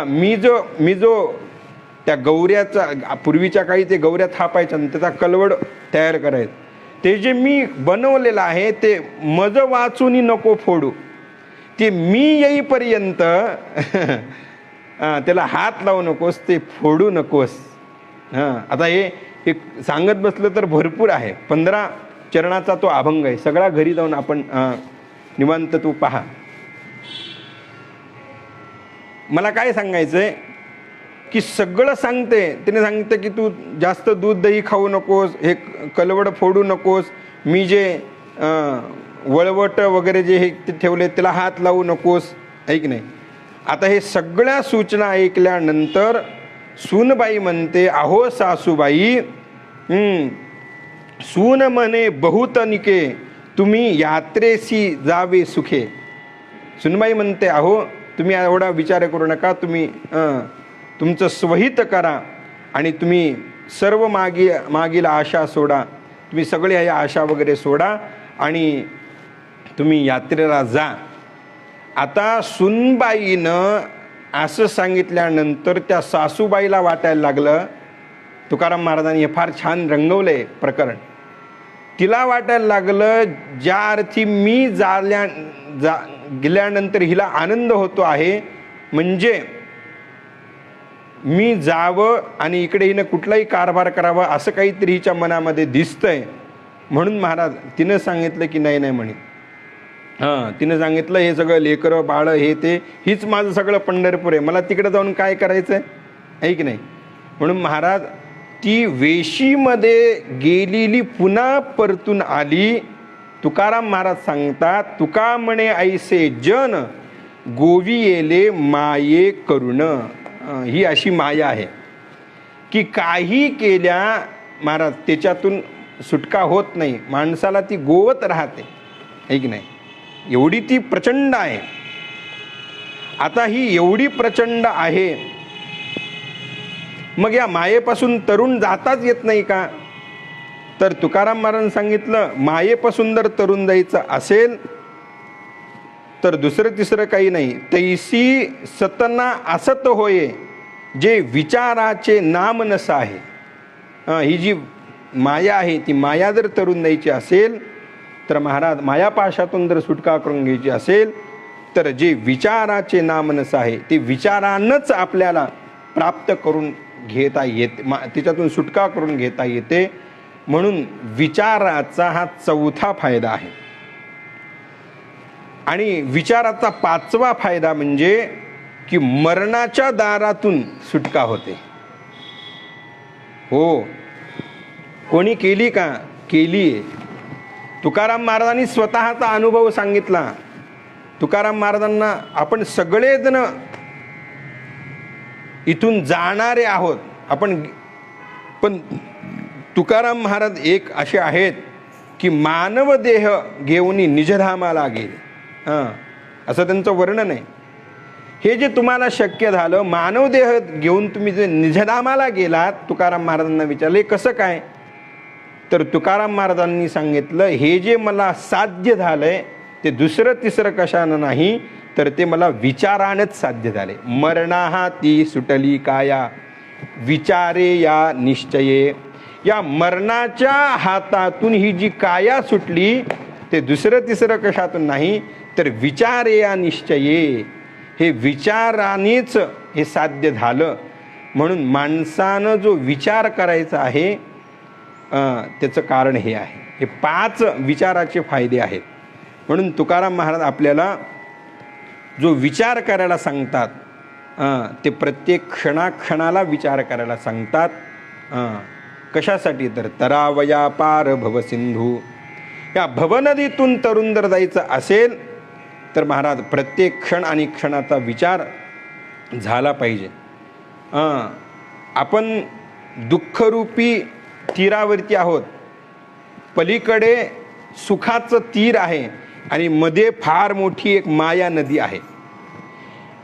मी जो त्या गौऱ्याचा, पूर्वीच्या काळी ते गौऱ्या थापायच्या त्याचा कलवड तयार करायचं, ते जे मी बनवलेलं आहे ते मज वाचूनी नको फोडू. ते मी येईपर्यंत त्याला हात लावू नकोस, ते फोडू नकोस. आता हे सांगत बसलं तर भरपूर आहे. 15 चरणाचा तो अभंग आहे. सगळा घरी जाऊन आपण निवांत तू पहा. मला काय सांगायचंय की सगळं सांगते. तिने सांगते की तू जास्त दूध दही खाऊ नकोस, हे कलवड फोडू नकोस, मी जे वळवट वगैरे जे हे ठेवले त्याला हात लावू नकोस, ऐक नाही. आता हे सगळ्या सूचना ऐकल्यानंतर सूनबाई म्हणते, अहो सासूबाई, सून म्हणे बहुत निके, तुम्ही यात्रेसी जावे सुखे. सूनबाई म्हणते, अहो तुम्ही एवढा विचार करू नका, तुम्ही तुमचं स्वहित करा आणि तुम्ही सर्व मागील आशा सोडा. तुम्ही सगळे ह्या आशा वगैरे सोडा आणि तुम्ही यात्रेला जा. आता सुनबाईनं असं सांगितल्यानंतर त्या सासूबाईला वाटायला लागलं, तुकाराम महाराजांनी हे फार छान रंगवलंय प्रकरण. तिला वाटायला लागलं ज्या अर्थी मी गेल्यानंतर हिला आनंद होतो आहे, म्हणजे मी जावं आणि इकडे हिनं कुठलाही कारभार करावा असं काहीतरी हिच्या मनामध्ये दिसतंय. म्हणून महाराज तिनं सांगितलं की नाही नाही म्हणे. तिनं सांगितलं हे सगळं लेकरं बाळं हे ते हीच माझं सगळं पंढरपूर आहे, मला तिकडे जाऊन काय करायचं आहे की नाही. म्हणून महाराज ती वेशीमध्ये गेलेली पुन्हा परतून आली. तुकाराम महाराज सांगतात, तुका म्हणे ऐसे जन गोवी येले माये करुण. ही अशी माया आहे की काही केल्या महाराज त्याच्यातून सुटका होत नाही, माणसाला ती गोवत राहते आहे की नाही. एवढी ती प्रचंड आहे. आता ही एवढी प्रचंड आहे, मग या मायेपासून तरुण जाताच येत नाही का. तर तुकाराम महाराजांनी सांगितलं, मायेपासून जर तरुण जायचं असेल तर दुसरं तिसरं काही नाही. तैसी सतना असत होये जे विचाराचे नाम नस आहे. ही जी माया आहे ती माया जर तरुण द्यायची असेल तर महाराज मायापाशातून जर सुटका करून घ्यायची असेल तर जे विचाराचे नाम नस आहे ते विचारानंच आपल्याला प्राप्त करून घेता येते, त्याच्यातून सुटका करून घेता येते. म्हणून विचाराचा हा चौथा फायदा आहे. आणि विचाराचा पाचवा फायदा म्हणजे की मरणाच्या दारातून सुटका होते. हो, कोणी केली का? केली. तुकाराम महाराजांनी स्वतःचा अनुभव सांगितला. तुकाराम महाराजांना आपण सगळेजण इथून जाणारे आहोत आपण, पण तुकाराम महाराज एक असे आहेत की मानव देह घेऊन निजधामाला गेले. असं त्यांचं वर्णन आहे. हे जे तुम्हाला शक्य झालं, मानव देह घेऊन तुम्ही जे निजधामाला गेलात, तुकाराम महाराजांना विचारले कसं काय. तर तुकाराम महाराजांनी सांगितलं, हे जे मला साध्य झालंय ते दुसरं तिसरं कशानं नाही तर ते मला विचारानंच साध्य झाले. मरणा ती सुटली काया विचारे या निश्चये. या मरणाच्या हातातून ही जी काया सुटली ते दुसरं तिसरं कशातून नाही तर विचारे या निश्चये. हे विचारानेच हे साध्य झालं. म्हणून माणसानं जो विचार करायचा आहे त्याचं कारण हे आहे. हे 5 विचाराचे फायदे आहेत. म्हणून तुकाराम महाराज आपल्याला जो विचार करायला सांगतात ते प्रत्येक क्षणाक्षणाला विचार करायला सांगतात. कशासाठी तर तरावया पार भवसिंधू. या भवनदीतून तरुण जर जायचं असेल तर महाराज प्रत्येक क्षण आणि क्षणाचा विचार झाला पाहिजे. आपण दुःखरूपी तीरावरती आहोत, पलीकडे सुखाचं तीर आहे आणि मध्ये फार मोठी एक माया नदी आहे.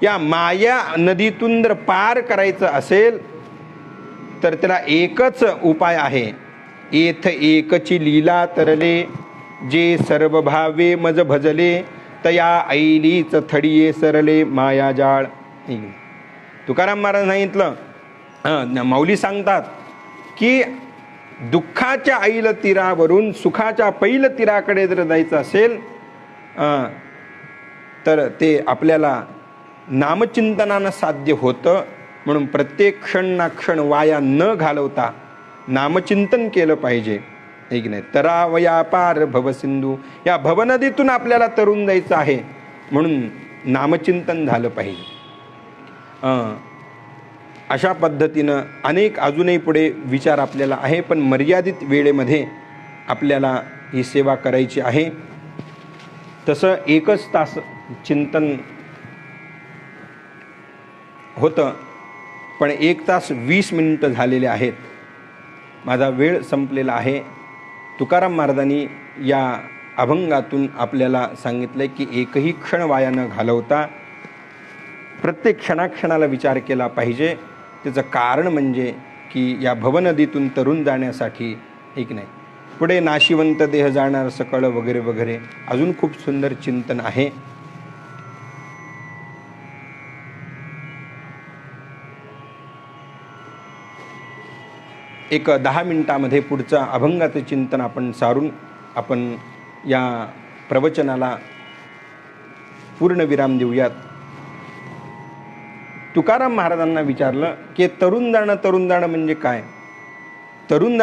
या माया नदीतून जर पार करायचं असेल तर त्याला एकच उपाय आहे. येथ एकची लीला तरले जे सर्व भावे मज भजले तया ऐलीच थडिये सरले माया जाळ. तुकाराम महाराज सांगितलं, माऊली सांगतात की दुःखाच्या ऐल तीरावरून सुखाच्या पैल तीराकडे जर जायचं असेल तर ते आपल्याला नामचिंतनानं साध्य होतं. म्हणून प्रत्येक क्षण ना क्षण वाया न घालवता नामचिंतन केलं पाहिजे, हे की नाही. तरावया पार भवसिंधू. या भवनदीतून आपल्याला तरुण जायचं आहे म्हणून नामचिंतन झालं पाहिजे. अशा पद्धतीनं अनेक अजूनही पुढे विचार आपल्याला आहे, पण मर्यादित वेळेमध्ये आपल्याला ही सेवा करायची आहे. तसं 1 तास चिंतन होतं, पण 1 तास 20 मिनिटं झालेले आहेत. माझा वेळ संपलेला आहे. तुकाराम महाराजांनी या अभंगातून आपल्याला सांगितलं की एकही क्षण वाया न घालवता प्रत्येक क्षणाक्षणाला विचार केला पाहिजे. त्याचं कारण म्हणजे की या भवनदीतून तरुण जाण्यासाठी, एक नाही, पुढे नाशिवंत देह जाणार सकळ वगैरे वगैरे अजून खूप सुंदर चिंतन आहे. एक 10 मिनिटामध्ये पुढचं अभंगाचं चिंतन आपण सारून आपण या प्रवचनाला पूर्ण विराम देऊयात. तुकाराम महाराजांना विचारलं की तरुण जाणं म्हणजे काय? तरुण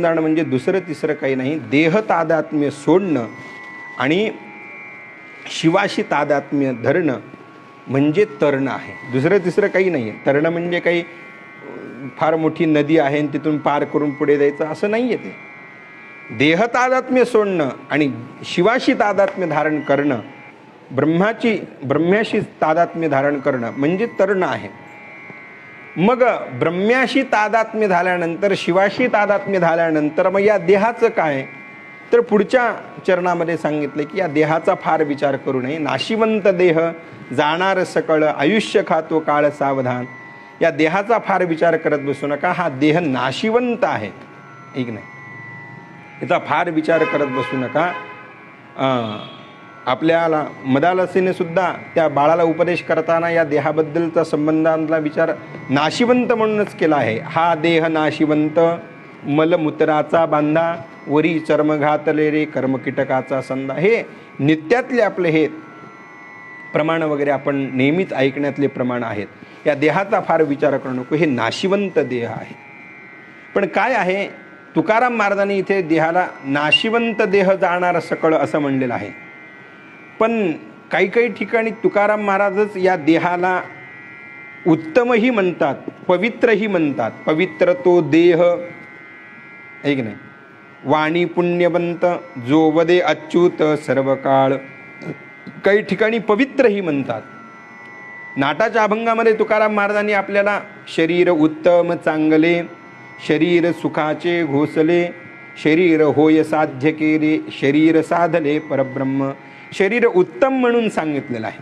जाणं म्हणजे दुसरं तिसरं काही नाही, देह तादात्म्य सोडणं आणि शिवाशी तादात्म्य धरणं म्हणजे तरणं आहे. दुसरं तिसरं काही नाही आहे. तरणं म्हणजे काही फार मोठी नदी आहे आणि तिथून पार करून पुढे जायचं असं नाही आहे. ते देह तादात्म्य सोडणं आणि शिवाशी तादात्म्य धारण करणं, ब्रह्म्याशी तादात्म्य धारण करणं म्हणजे तरणं आहे. मग ब्रह्म्याशी तादात्म्य झाल्यानंतर, शिवाशी तादात्म्य झाल्यानंतर मग या देहाचं काय? तर पुढच्या चरणामध्ये सांगितले की या देहाचा फार विचार करू नये. नाशिवंत देह जाणार सकळ, आयुष्य खातो काळ सावधान. या देहाचा फार विचार करत बसू नका. हा देह नाशिवंत आहे, एक नाही, याचा फार विचार करत बसू नका. आपल्याला मदालसीने सुद्धा त्या बाळाला उपदेश करताना या देहाबद्दलचा संबंधांचा विचार नाशिवंत म्हणूनच केला आहे. हा देह नाशिवंत, मलमूत्राचा बांधा, वरी चर्म घातले रे, कर्मकीटकाचा संधा. हे नित्यातले आपले हे प्रमाण वगैरे आपण नेहमीच ऐकण्यातले प्रमाण आहेत. या देहाचा फार विचार करू नको, हे नाशिवंत देह आहे. पण काय आहे, तुकाराम महाराजांनी इथे देहाला नाशिवंत देह जाणार सकळ असं म्हणलेलं आहे. पण काही काही ठिकाणी तुकाराम महाराजच या देहाला उत्तमही म्हणतात, पवित्रही म्हणतात. पवित्र तो देह, ऐक नाही, वाणी पुण्यवंत जो वदे अच्युत सर्व काळ. काही ठिकाणी पवित्रही म्हणतात. नाटाच्या अभंगामध्ये तुकाराम महाराजांनी आपल्याला शरीर उत्तम चांगले, शरीर सुखाचे घोसले, शरीर होय साध्य केले, शरीर साधले परब्रह्म. शरीर उत्तम म्हणून सांगितलेलं आहे.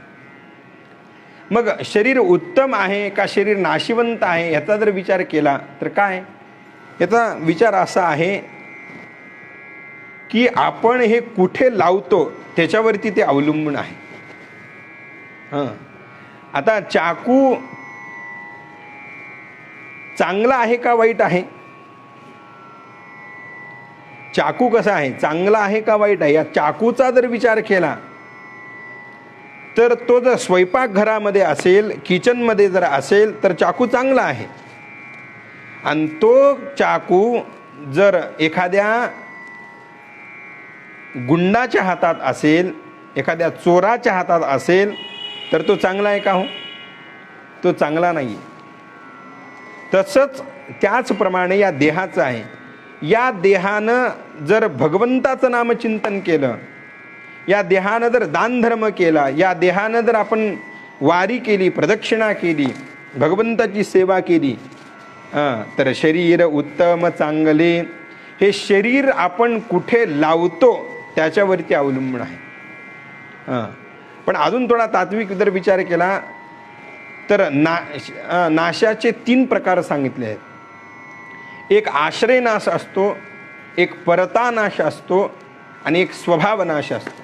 मग शरीर उत्तम आहे का शरीर नाशिवंत आहे याचा जर विचार केला तर काय? याचा विचार असा आहे की आपण हे कुठे लावतो त्याच्यावरती ते अवलंबून आहे. आता चाकू चांगला आहे का वाईट आहे? चाकू कसा आहे, चांगला आहे का वाईट आहे? या चाकूचा जर विचार केला तर तो जर स्वयंपाकघरामध्ये असेल, किचनमध्ये जर असेल तर चाकू चांगला आहे. आणि तो चाकू जर एखाद्या गुंडाच्या हातात असेल, एखाद्या चोराच्या हातात असेल तर तो चांगला आहे का? हो, तो चांगला नाही. तसंच त्याचप्रमाणे या देहाचं आहे. या देहानं जर भगवंताचं नामचिंतन केलं, या देहानं जर दानधर्म केला, या देहानं जर आपण वारी केली, प्रदक्षिणा केली, भगवंताची सेवा केली, तर शरीर उत्तम चांगले. हे शरीर आपण कुठे लावतो त्याच्यावरती अवलंबून आहे. पण अजून थोडा तात्विक जर विचार केला तर नाशाचे 3 प्रकार सांगितले आहेत. एक आश्रय नाश असतो, एक परता नाश असतो आणि एक स्वभाव नाश असतो.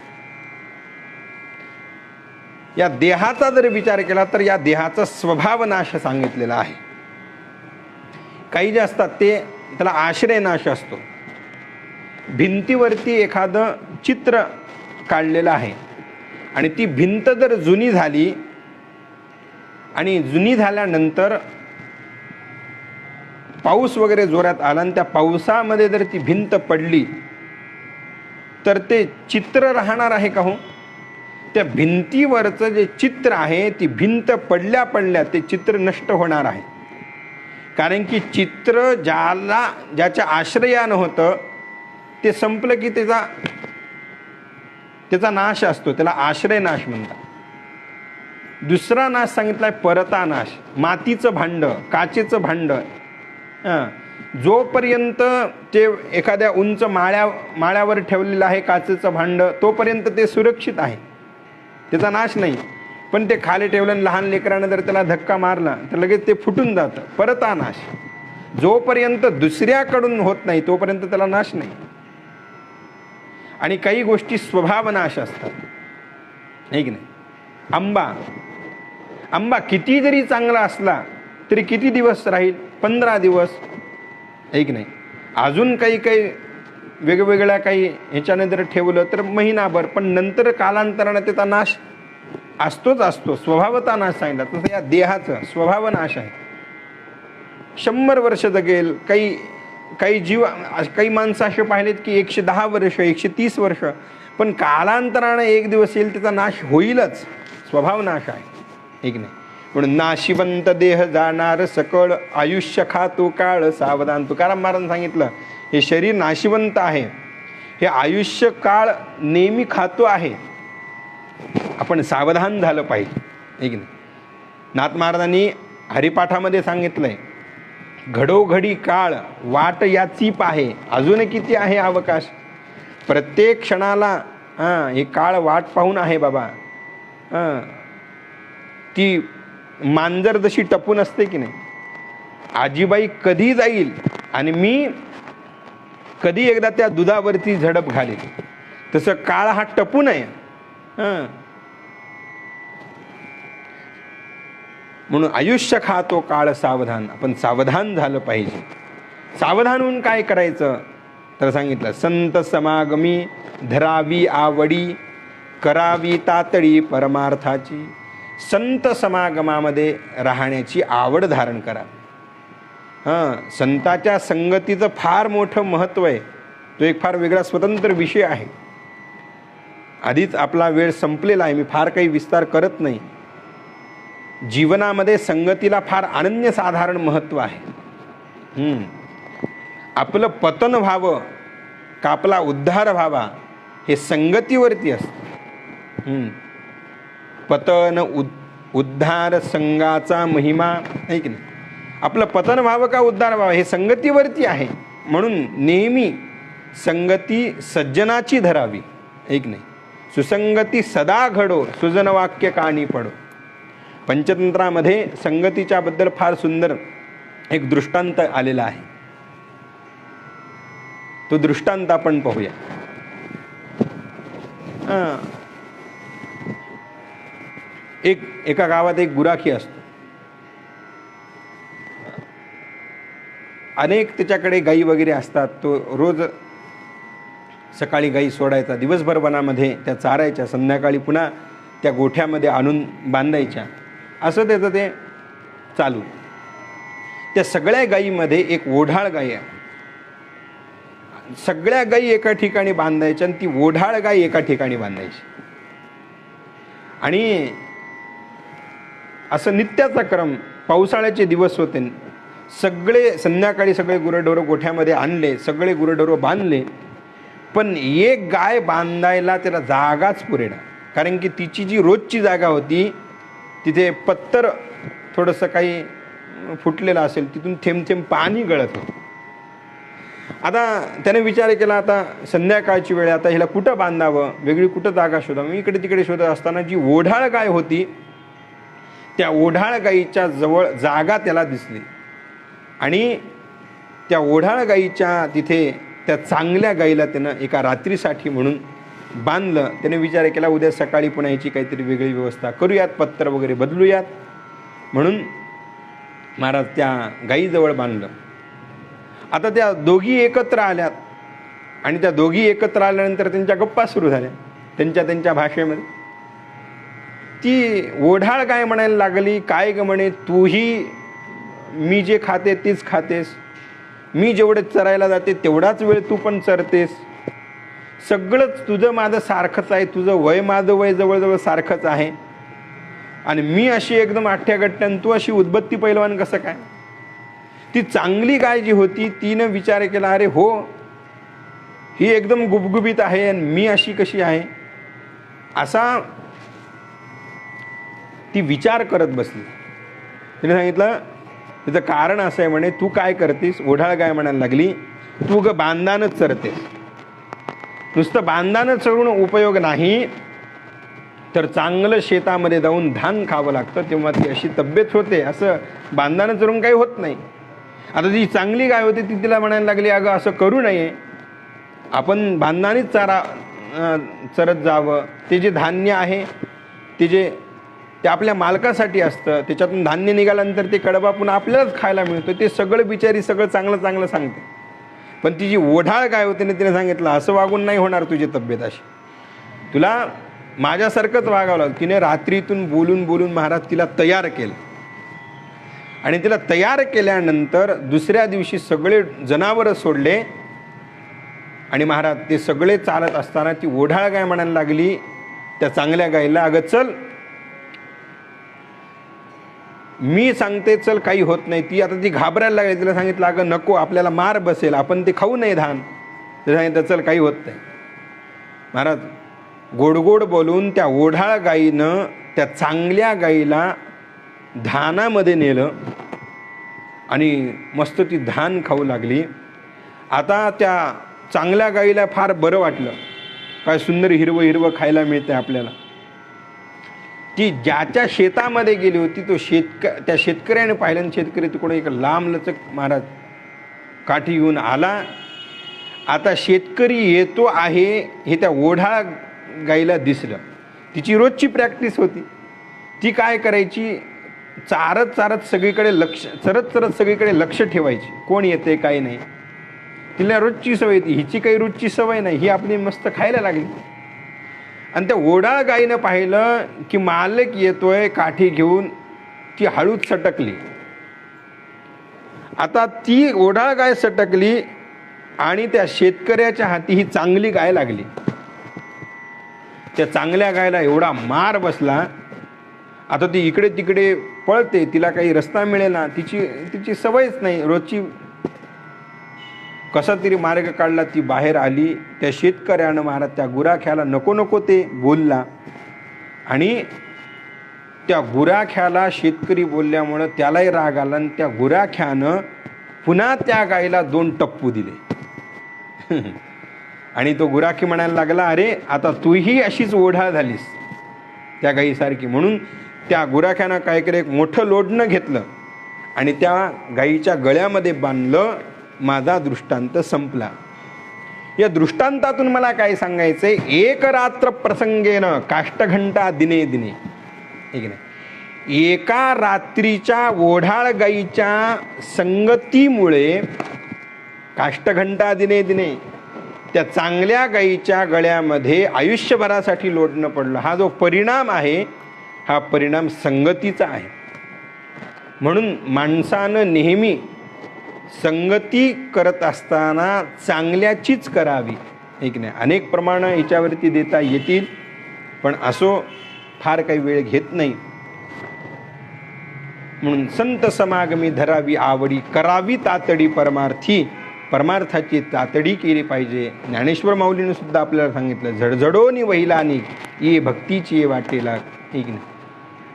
या देहाचा जर विचार केला तर या देहाचा स्वभाव नाश सांगितलेला आहे. काही जे असतात ते त्याला आश्रय नाश असतो. भिंतीवरती एखादं चित्र काढलेलं आहे आणि ती भिंत जर जुनी झाली आणि जुनी झाल्यानंतर पाऊस वगैरे जोरात आला आणि त्या पावसामध्ये जर ती भिंत पडली तर ते चित्र राहणार आहे का? हो, त्या भिंतीवरचं जे चित्र आहे ती भिंत पडल्या पडल्या ते चित्र नष्ट होणार आहे. कारण की चित्र ज्याच्या आश्रयानं होतं ते संपलं की त्याचा नाश असतो, त्याला आश्रय नाश म्हणतात. दुसरा नाश सांगितलाय परता नाश. मातीचं भांड, काचेचं भांड, जोपर्यंत ते एखाद्या उंच माळ्यावर ठेवलेलं आहे काचेचं भांड, तोपर्यंत ते सुरक्षित आहे, त्याचा नाश नाही. पण ते खाली ठेवलं, लहान लेकरानं जर त्याला धक्का मारला तर लगेच ते फुटून जातं. परता नाश. जोपर्यंत दुसऱ्याकडून होत नाही तोपर्यंत त्याला नाश नाही. आणि काही गोष्टी स्वभाव नाश असतात, नाही की नाही? आंबा किती जरी चांगला असला तरी किती दिवस राहील? 15 दिवस. आहे की नाही. अजून काही काही वेगवेगळ्या काही ह्याच्याने जर ठेवलं तर महिनाभर, पण नंतर कालांतराने त्याचा नाश असतोच असतो. स्वभावता नाश सांगितला तसं या देहाचं स्वभाव नाश आहे. 100 वर्ष जगेल. काही काही जीव, काही माणसं असे पाहिलेत की 110 वर्ष, 130 वर्ष, पण कालांतराने एक दिवस येईल त्याचा नाश होईलच. स्वभाव नाश आहे, एक नाही. म्हणून नाशिवंत देह जाणार सकळ, आयुष्य खातो काळ सावधान. तुकाराम महाराज सांगितलं हे शरीर नाशिवंत आहे, हे आयुष्य काळ नेहमी खातो आहे, आपण सावधान झालं पाहिजे, एक नाही. नाथ महाराजांनी हरिपाठामध्ये सांगितलंय, घडोघडी काळ वाट याची पाहे, अजून किती आहे अवकाश. प्रत्येक क्षणाला हे काळ वाट पाहून आहे बाबा. ती मांजर जशी टपून असते की नाही, आजीबाई कधी जाईल आणि मी कधी एकदा त्या दुधावरती झडप घालेल, तसं काळ हा टपून आहे. म्हणून आयुष्य खातो काळ सावधान, आपण सावधान झालं पाहिजे. सावधान होऊन काय करायचं तर सांगितलं, संत समागमी धरावी आवडी, करावी तातडी परमार्थाची. संत समागमामध्ये राहण्याची आवड धारण करा. संताच्या संगतीचं फार मोठं महत्त्व आहे. तो एक फार वेगळा स्वतंत्र विषय आहे. आधीच आपला वेळ संपलेला आहे, मी फार काही विस्तार करत नाही. जीवनामध्ये संगतीला फार अनन्यसाधारण महत्त्व आहे. आपलं पतन व्हावं का आपला उद्धार व्हावा हे संगतीवरती असतं. पतन उद्धार संगाचा महिमा आहे की नाही. आपलं पतन व्हावं का उद्धार व्हावं हे संगतीवरती आहे. म्हणून नेहमी संगती सज्जनाची धरावी, एक नाही. सुसंगती सदा घडो, सुजन वाक्य कानी पडो. पंचतंत्रामध्ये संगतीच्या बद्दल फार सुंदर एक दृष्टांत आलेला आहे. तो दृष्टांत आपण पाहूया. एका गावात एक गुराखी असतो. अनेक त्याच्याकडे गाई वगैरे असतात. तो रोज सकाळी गाई सोडायचा, दिवसभर वनामध्ये त्या चारायच्या, संध्याकाळी पुन्हा त्या गोठ्यामध्ये आणून बांधायच्या. असं त्याचं ते चालू. त्या सगळ्या गायीमध्ये एक ओढाळ गाय आहे. सगळ्या गायी एका ठिकाणी बांधायच्या आणि ती ओढाळ गाय एका ठिकाणी बांधायची. आणि असं नित्याचा क्रम. पावसाळ्याचे दिवस होते. सगळे संध्याकाळी सगळे गुरंढोरं गोठ्यामध्ये आणले, सगळे गुरंढोरं बांधले, पण एक गाय बांधायला त्याला जागाच पुरेना. कारण की तिची जी रोजची जागा होती तिथे पत्तर थोडंसं काही फुटलेलं असेल, तिथून थेंब थेंब पाणी गळत होतं. आता त्याने विचार केला, आता संध्याकाळची वेळ, आता हिला कुठं बांधावं, वेगळी कुठं जागा शोधावं. मी इकडे तिकडे शोधत असताना जी ओढाळ गाय होती त्या ओढाळ गायीच्या जवळ जागा त्याला दिसली. आणि त्या ओढाळ गायीच्या तिथे त्या चांगल्या गायीला त्यानं एका रात्रीसाठी म्हणून बांधलं. त्याने विचार केला, उद्या सकाळी पुन्हा याची काहीतरी वेगळी व्यवस्था करूयात, पत्तर वगैरे बदलूयात. म्हणून महाराज त्या गायीजवळ बांधलं. आता त्या दोघी एकत्र आल्यात आणि त्या दोघी एकत्र आल्यानंतर त्यांच्या गप्पा सुरू झाल्या त्यांच्या भाषेमध्ये. ती ओढाळ गाय म्हणायला लागली, काय ग म्हणे, तूही मी जे खाते तीच खातेस, मी जेवढे चरायला जाते तेवढाच वेळ तू पण चरतेस, सगळंच तुझं माझं सारखंच आहे, तुझं वय माझं वय जवळजवळ सारखंच आहे, आणि मी अशी एकदम आठ्यागट्ट्यान, तू अशी उद्बत्ती पैलवान कसं काय. ती चांगली गाय जी होती तिनं विचार केला, अरे हो, ही एकदम गुबगुबीत आहे आणि मी अशी कशी आहे, असा ती विचार करत बसली. तिने सांगितलं, त्याचं कारण असं आहे म्हणे, तू काय करतेस. ओढाळ गाय म्हणायला लागली, तू ग बांधानच चरतेस. नुसतं बांधानं चरून उपयोग नाही, तर चांगलं शेतामध्ये जाऊन धान खावं लागतं, तेव्हा ती अशी तब्येत होते. असं बांधानं चरून काही होत नाही. आता जी चांगली गाय होती ती तिला म्हणायला लागली, अगं असं करू नये, आपण बांधानेच चरत जावं. ते जे धान्य आहे, ते जे ते आपल्या मालकासाठी असतं, त्याच्यातून धान्य निघाल्यानंतर ते कडबा पुन्हा आपल्यालाच खायला मिळतो. ते सगळं बिचारी सगळं चांगलं चांगलं सांगते, पण ती जी ओढाळ गाय होते ना, तिने सांगितलं असं वागून नाही होणार तुझी तब्येत अशी, तुला माझ्यासारखंच वागावं लागलं. तिने रात्रीतून बोलून बोलून महाराज तिला तयार केलं, आणि तिला तयार केल्यानंतर दुसऱ्या दिवशी सगळे जनावरं सोडले, आणि महाराज ते सगळे चालत असताना ती ओढाळ गाय म्हणायला लागली त्या चांगल्या गायीला, अगं चल, मी सांगते चल, काही होत नाही. ती आता ती घाबरायला लागली. तिला सांगितलं अगं नको, आपल्याला मार बसेल, आपण ते खाऊ नये धान. तिला सांगितलं चल, काही होत नाही. महाराज गोडगोड बोलून त्या ओढाळ गायीनं त्या चांगल्या गायीला धानामध्ये नेलं, आणि मस्त ती धान खाऊ लागली. आता त्या चांगल्या गायीला फार बरं वाटलं, काय सुंदर हिरवं हिरवं खायला मिळतं आपल्याला. ती ज्याच्या शेतामध्ये गेली होती तो त्या शेतकऱ्याने पाहिलं, आणि शेतकरी तिकडून एक लांबलचक महाराज काठी घेऊन आला. आता शेतकरी येतो आहे हे त्या ओढाळ गायीला दिसलं. तिची रोजची प्रॅक्टिस होती, ती काय करायची, चारत चारत सगळीकडे चरत चरत सगळीकडे लक्ष ठेवायची, कोण येते काय नाही. तिला रोजची सवय होती, हिची काही रोजची सवय नाही, ही आपली मस्त खायला लागली. आणि त्या ओढाळ गायीनं पाहिलं की मालक येतोय काठी घेऊन, ती हळूच सटकली. आता ती ओढाळ गाय सटकली, आणि त्या शेतकऱ्याच्या हाती ही चांगली गाय लागली. त्या चांगल्या गायला एवढा मार बसला, आता ती इकडे तिकडे पळते, तिला काही रस्ता मिळेना, तिची सवयच नाही रोजची. कसा तरी मार्ग काढला, ती बाहेर आली. त्या शेतकऱ्यानं महाराज त्या गुराख्याला नको नको ते बोलला, आणि त्या गुराख्याला शेतकरी बोलल्यामुळं त्यालाही राग आला, आणि त्या गुराख्यानं पुन्हा त्या गायीला 2 टप्पू दिले. आणि तो गुराखी म्हणायला लागला, अरे आता तूही अशीच ओढाळ झालीस त्या गायीसारखी. म्हणून त्या गुराख्यानं काय केलं, एक मोठं लोढणं घेतलं आणि त्या गायीच्या गळ्यामध्ये बांधलं. माझा दृष्टांत संपला. या दृष्टांतातून मला काय सांगायचंय, एक रात्र प्रसंगेनं काष्ठघंटा दिने दिने, ठीक नाही, एका रात्रीच्या ओढाळ गायीच्या संगतीमुळे काष्ठघंटा दिने दिने त्या चांगल्या गायीच्या गळ्यामध्ये आयुष्यभरासाठी लोढणं पडलं. हा जो परिणाम आहे, हा परिणाम संगतीचा आहे. म्हणून माणसानं नेहमी संगती करत असताना चांगल्याचीच करावी, ठीक नाही. अनेक प्रमाणं याच्यावरती देता येतील, पण असो फार काही वेळ घेत नाही. म्हणून संत समागमी धरावी आवडी, करावी तातडी परमार्थी, परमार्थाची तातडी केली पाहिजे. ज्ञानेश्वर माऊलीनं सुद्धा आपल्याला सांगितलं, झडझडोनी वहिलानी ये भक्तीची वाटेला, ठीक नाही.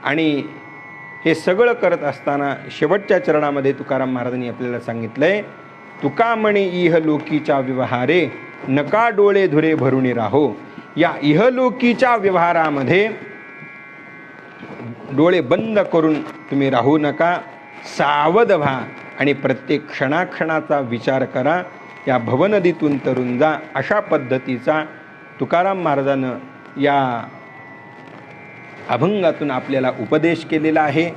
आणि हे सगळं करत असताना शेवटच्या चरणामध्ये तुकाराम महाराजांनी आपल्याला सांगितलंय, तुका म्हणे इहलोकीच्या व्यवहारे, नका डोळे धुरे भरून राहो. या इहलोकीच्या व्यवहारामध्ये डोळे बंद करून तुम्ही राहू नका, सावध व्हा आणि प्रत्येक क्षणाक्षणाचा विचार करा. या भवनदीतून तरुण जा, अशा पद्धतीचा तुकाराम महाराजानं या अभंगातून आपल्याला उपदेश केलेला आहे.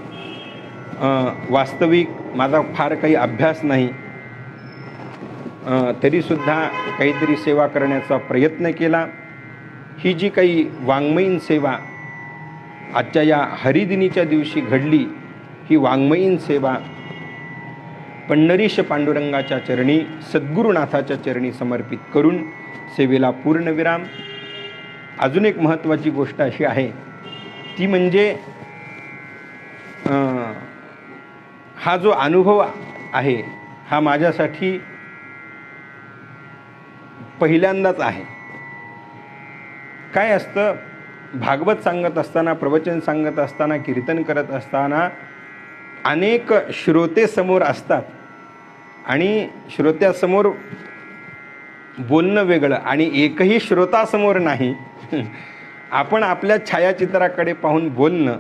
वास्तविक माझा फार काही अभ्यास नाही, तरीसुद्धा काहीतरी सेवा करण्याचा प्रयत्न केला. ही जी काही वाङ्मयीन सेवा आजच्या या हरिदिनीच्या दिवशी घडली, ही वाङ्मयीन सेवा पंढरीश पांडुरंगाच्या चरणी, सद्गुरुनाथाच्या चरणी समर्पित करून सेवेला पूर्णविराम. अजून एक महत्त्वाची गोष्ट अशी आहे, ती म्हणजे हा जो अनुभव आहे हा माझ्यासाठी पहिल्यांदाच आहे. काय असतं, भागवत सांगत असताना, प्रवचन सांगत असताना, कीर्तन करत असताना अनेक श्रोते समोर असतात, आणि श्रोत्यासमोर बोलणं वेगळं आणि एकही श्रोतासमोर नाही. आपण आपल्या छायाचित्राकडे पाहून बोलणं,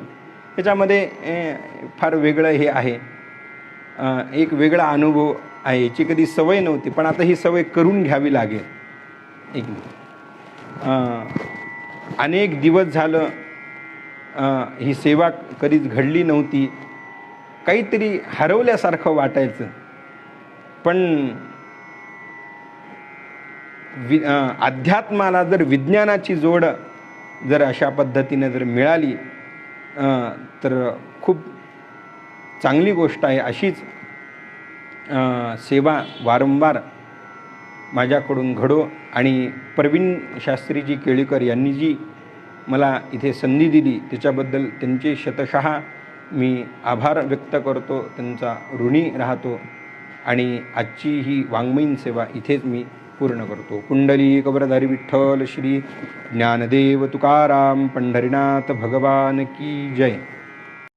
त्याच्यामध्ये फार वेगळं हे आहे, एक वेगळा अनुभव आहे. याची कधी सवय नव्हती, पण आता ही सवय करून घ्यावी लागेल. एक अनेक दिवस झालं ही सेवा कधीच घडली नव्हती, काहीतरी हरवल्यासारखं वाटायचं. पण अध्यात्माला जर विज्ञानाची जोड जर अशा पद्धतीने जर मिळाली तर खूप चांगली गोष्ट आहे. अशीच सेवा वारंवार माझ्याकडून घडो. आणि प्रवीण शास्त्रीजी केळीकर यांनी जी मला इथे संधी दिली त्याच्याबद्दल त्यांचे शतशः मी आभार व्यक्त करतो, त्यांचा ऋणी राहतो. आणि आजची ही वाङ्मयीन सेवा इथेच मी पूर्ण करतो. कुंडली कबरधारी विठ्ठल श्री ज्ञानदेव तुकाराम पंढरीनाथ भगवान की जय.